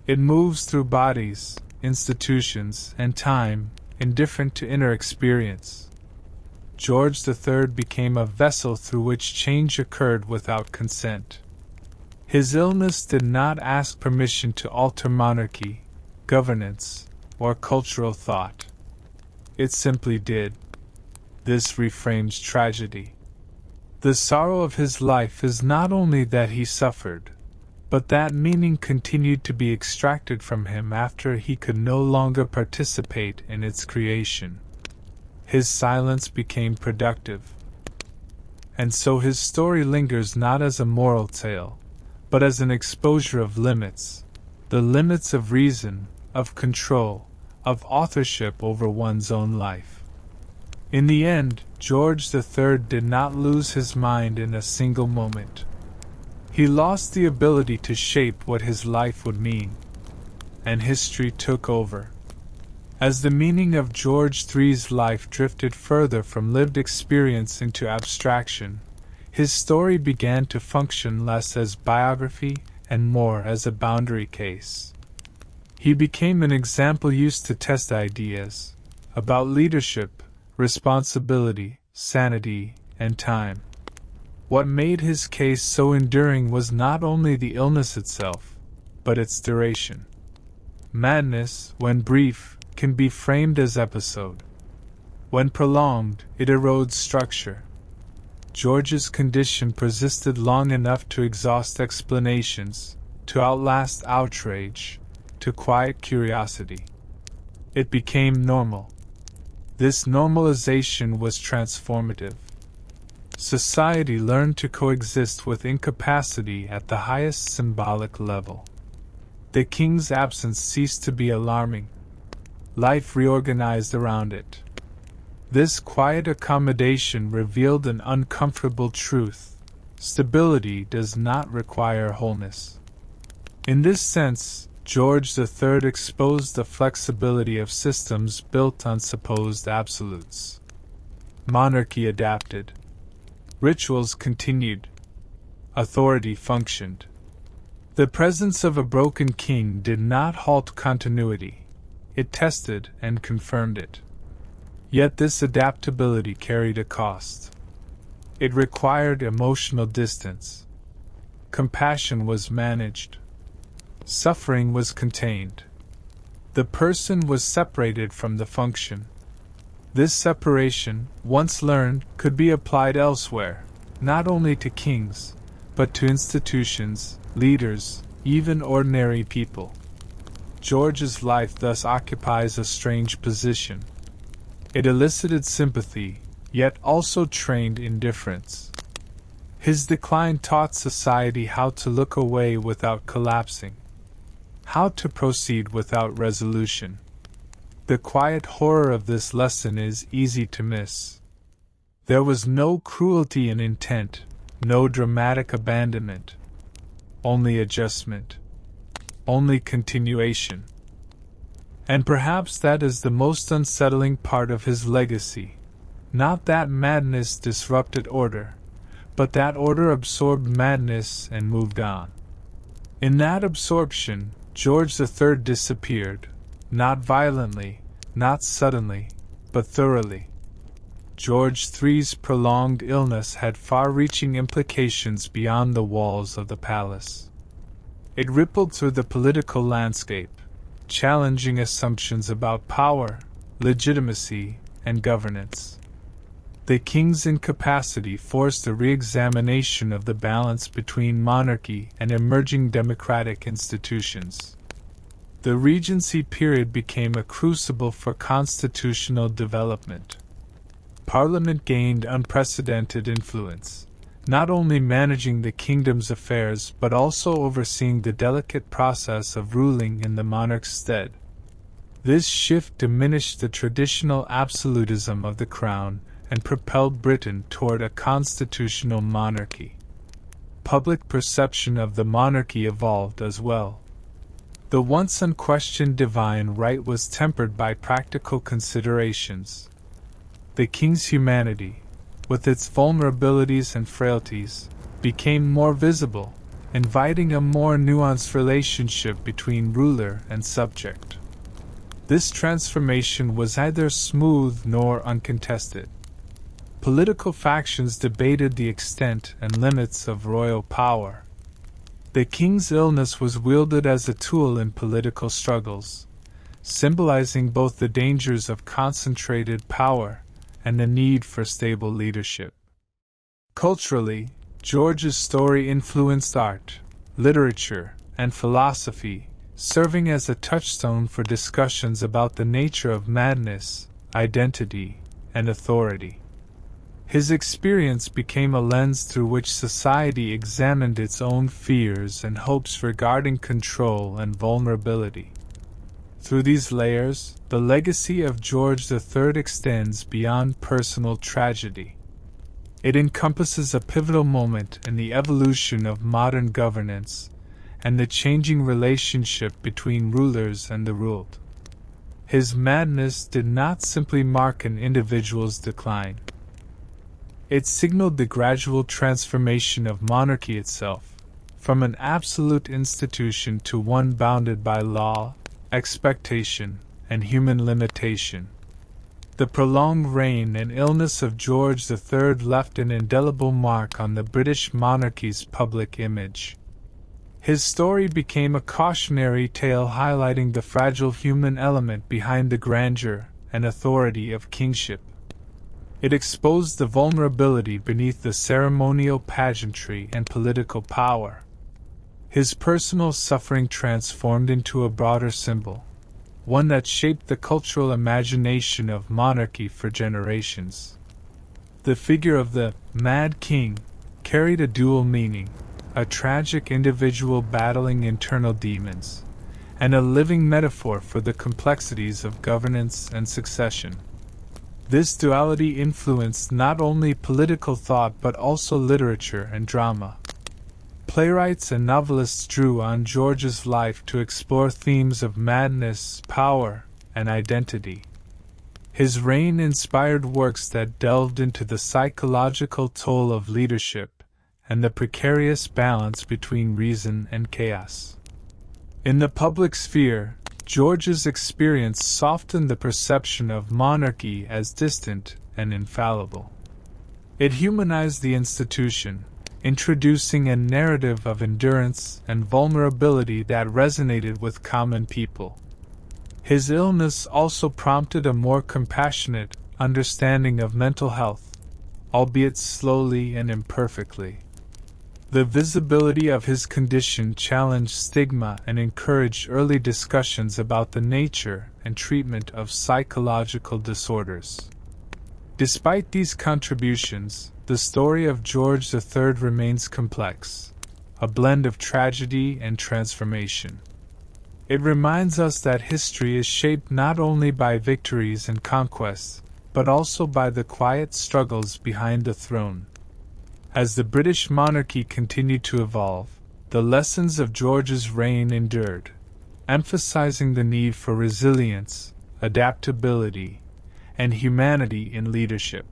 It moves through bodies, institutions, and time, indifferent to inner experience. George III became a vessel through which change occurred without consent. His illness did not ask permission to alter monarchy, governance, or cultural thought. It simply did. This reframes tragedy. The sorrow of his life is not only that he suffered, but that meaning continued to be extracted from him after he could no longer participate in its creation. His silence became productive. And so his story lingers not as a moral tale, but as an exposure of limits, the limits of reason, of control, of authorship over one's own life. In the end, George III did not lose his mind in a single moment. He lost the ability to shape what his life would mean, and history took over. As the meaning of George III's life drifted further from lived experience into abstraction, his story began to function less as biography and more as a boundary case. He became an example used to test ideas about leadership, responsibility, sanity, and time. What made his case so enduring was not only the illness itself, but its duration. Madness, when brief, can be framed as episode. When prolonged, it erodes structure. George's condition persisted long enough to exhaust explanations, to outlast outrage, to quiet curiosity. It became normal. This normalization was transformative. Society learned to coexist with incapacity at the highest symbolic level. The king's absence ceased to be alarming. Life reorganized around it. This quiet accommodation revealed an uncomfortable truth. Stability does not require wholeness. In this sense, George III exposed the flexibility of systems built on supposed absolutes. Monarchy adapted. Rituals continued. Authority functioned. The presence of a broken king did not halt continuity. It tested and confirmed it. Yet this adaptability carried a cost. It required emotional distance. Compassion was managed. Suffering was contained. The person was separated from the function. This separation, once learned, could be applied elsewhere, not only to kings, but to institutions, leaders, even ordinary people. George's life thus occupies a strange position. It elicited sympathy, yet also trained indifference. His decline taught society how to look away without collapsing, how to proceed without resolution. The quiet horror of this lesson is easy to miss. There was no cruelty in intent, no dramatic abandonment, only adjustment, only continuation. And perhaps that is the most unsettling part of his legacy. Not that madness disrupted order, but that order absorbed madness and moved on. In that absorption, George III disappeared, not violently, not suddenly, but thoroughly. George III's prolonged illness had far-reaching implications beyond the walls of the palace. It rippled through the political landscape, challenging assumptions about power, legitimacy, and governance. The king's incapacity forced a re-examination of the balance between monarchy and emerging democratic institutions. The Regency period became a crucible for constitutional development. Parliament gained unprecedented influence, not only managing the kingdom's affairs but also overseeing the delicate process of ruling in the monarch's stead. This shift diminished the traditional absolutism of the crown and propelled Britain toward a constitutional monarchy. Public perception of the monarchy evolved as well. The once unquestioned divine right was tempered by practical considerations. The king's humanity, with its vulnerabilities and frailties, became more visible, inviting a more nuanced relationship between ruler and subject. This transformation was neither smooth nor uncontested. Political factions debated the extent and limits of royal power. The king's illness was wielded as a tool in political struggles, symbolizing both the dangers of concentrated power and the need for stable leadership. Culturally, George's story influenced art, literature, and philosophy, serving as a touchstone for discussions about the nature of madness, identity, and authority. His experience became a lens through which society examined its own fears and hopes regarding control and vulnerability. Through these layers, the legacy of George III extends beyond personal tragedy. It encompasses a pivotal moment in the evolution of modern governance and the changing relationship between rulers and the ruled. His madness did not simply mark an individual's decline. It signaled the gradual transformation of monarchy itself, from an absolute institution to one bounded by law, expectation, and human limitation. The prolonged reign and illness of George III left an indelible mark on the British monarchy's public image. His story became a cautionary tale highlighting the fragile human element behind the grandeur and authority of kingship. It exposed the vulnerability beneath the ceremonial pageantry and political power. His personal suffering transformed into a broader symbol, one that shaped the cultural imagination of monarchy for generations. The figure of the Mad King carried a dual meaning, a tragic individual battling internal demons, and a living metaphor for the complexities of governance and succession. This duality influenced not only political thought but also literature and drama. Playwrights and novelists drew on George's life to explore themes of madness, power, and identity. His reign inspired works that delved into the psychological toll of leadership and the precarious balance between reason and chaos. In the public sphere, George's experience softened the perception of monarchy as distant and infallible. It humanized the institution, introducing a narrative of endurance and vulnerability that resonated with common people. His illness also prompted a more compassionate understanding of mental health, albeit slowly and imperfectly. The visibility of his condition challenged stigma and encouraged early discussions about the nature and treatment of psychological disorders. Despite these contributions, the story of George III remains complex, a blend of tragedy and transformation. It reminds us that history is shaped not only by victories and conquests, but also by the quiet struggles behind the throne. As the British monarchy continued to evolve, the lessons of George's reign endured, emphasizing the need for resilience, adaptability, and humanity in leadership.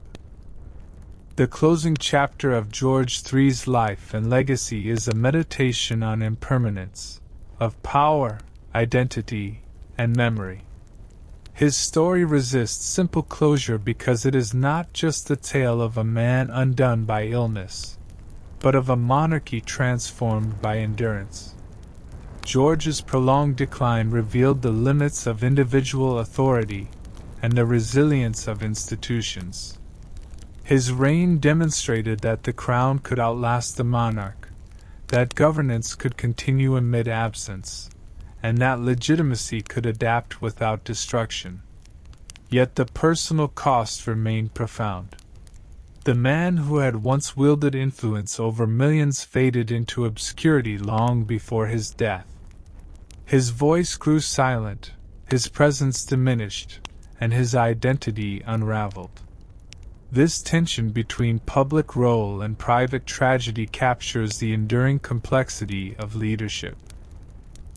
The closing chapter of George III's life and legacy is a meditation on impermanence, of power, identity, and memory. His story resists simple closure because it is not just the tale of a man undone by illness, but of a monarchy transformed by endurance. George's prolonged decline revealed the limits of individual authority and the resilience of institutions. His reign demonstrated that the crown could outlast the monarch, that governance could continue amid absence, and that legitimacy could adapt without destruction. Yet the personal cost remained profound. The man who had once wielded influence over millions faded into obscurity long before his death. His voice grew silent, his presence diminished, and his identity unraveled. This tension between public role and private tragedy captures the enduring complexity of leadership.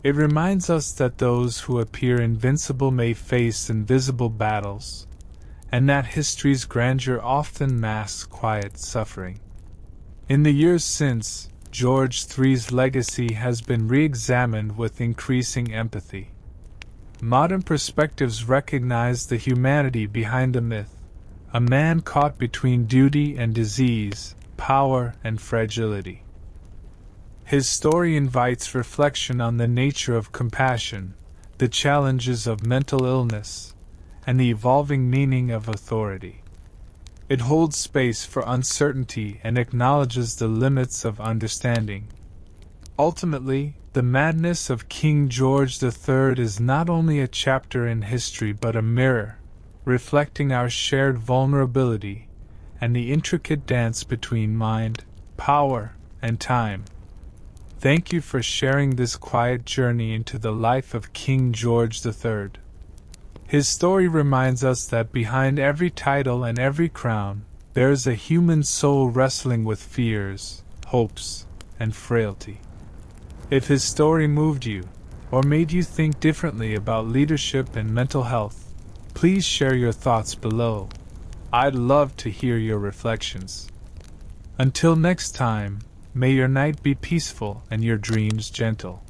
It reminds us that those who appear invincible may face invisible battles, and that history's grandeur often masks quiet suffering. In the years since, George III's legacy has been re-examined with increasing empathy. Modern perspectives recognize the humanity behind the myth, a man caught between duty and disease, power and fragility. His story invites reflection on the nature of compassion, the challenges of mental illness, and the evolving meaning of authority. It holds space for uncertainty and acknowledges the limits of understanding. Ultimately, the madness of King George III is not only a chapter in history but a mirror, reflecting our shared vulnerability and the intricate dance between mind, power, and time. Thank you for sharing this quiet journey into the life of King George III. His story reminds us that behind every title and every crown, there is a human soul wrestling with fears, hopes, and frailty. If his story moved you, or made you think differently about leadership and mental health, please share your thoughts below. I'd love to hear your reflections. Until next time, may your night be peaceful and your dreams gentle.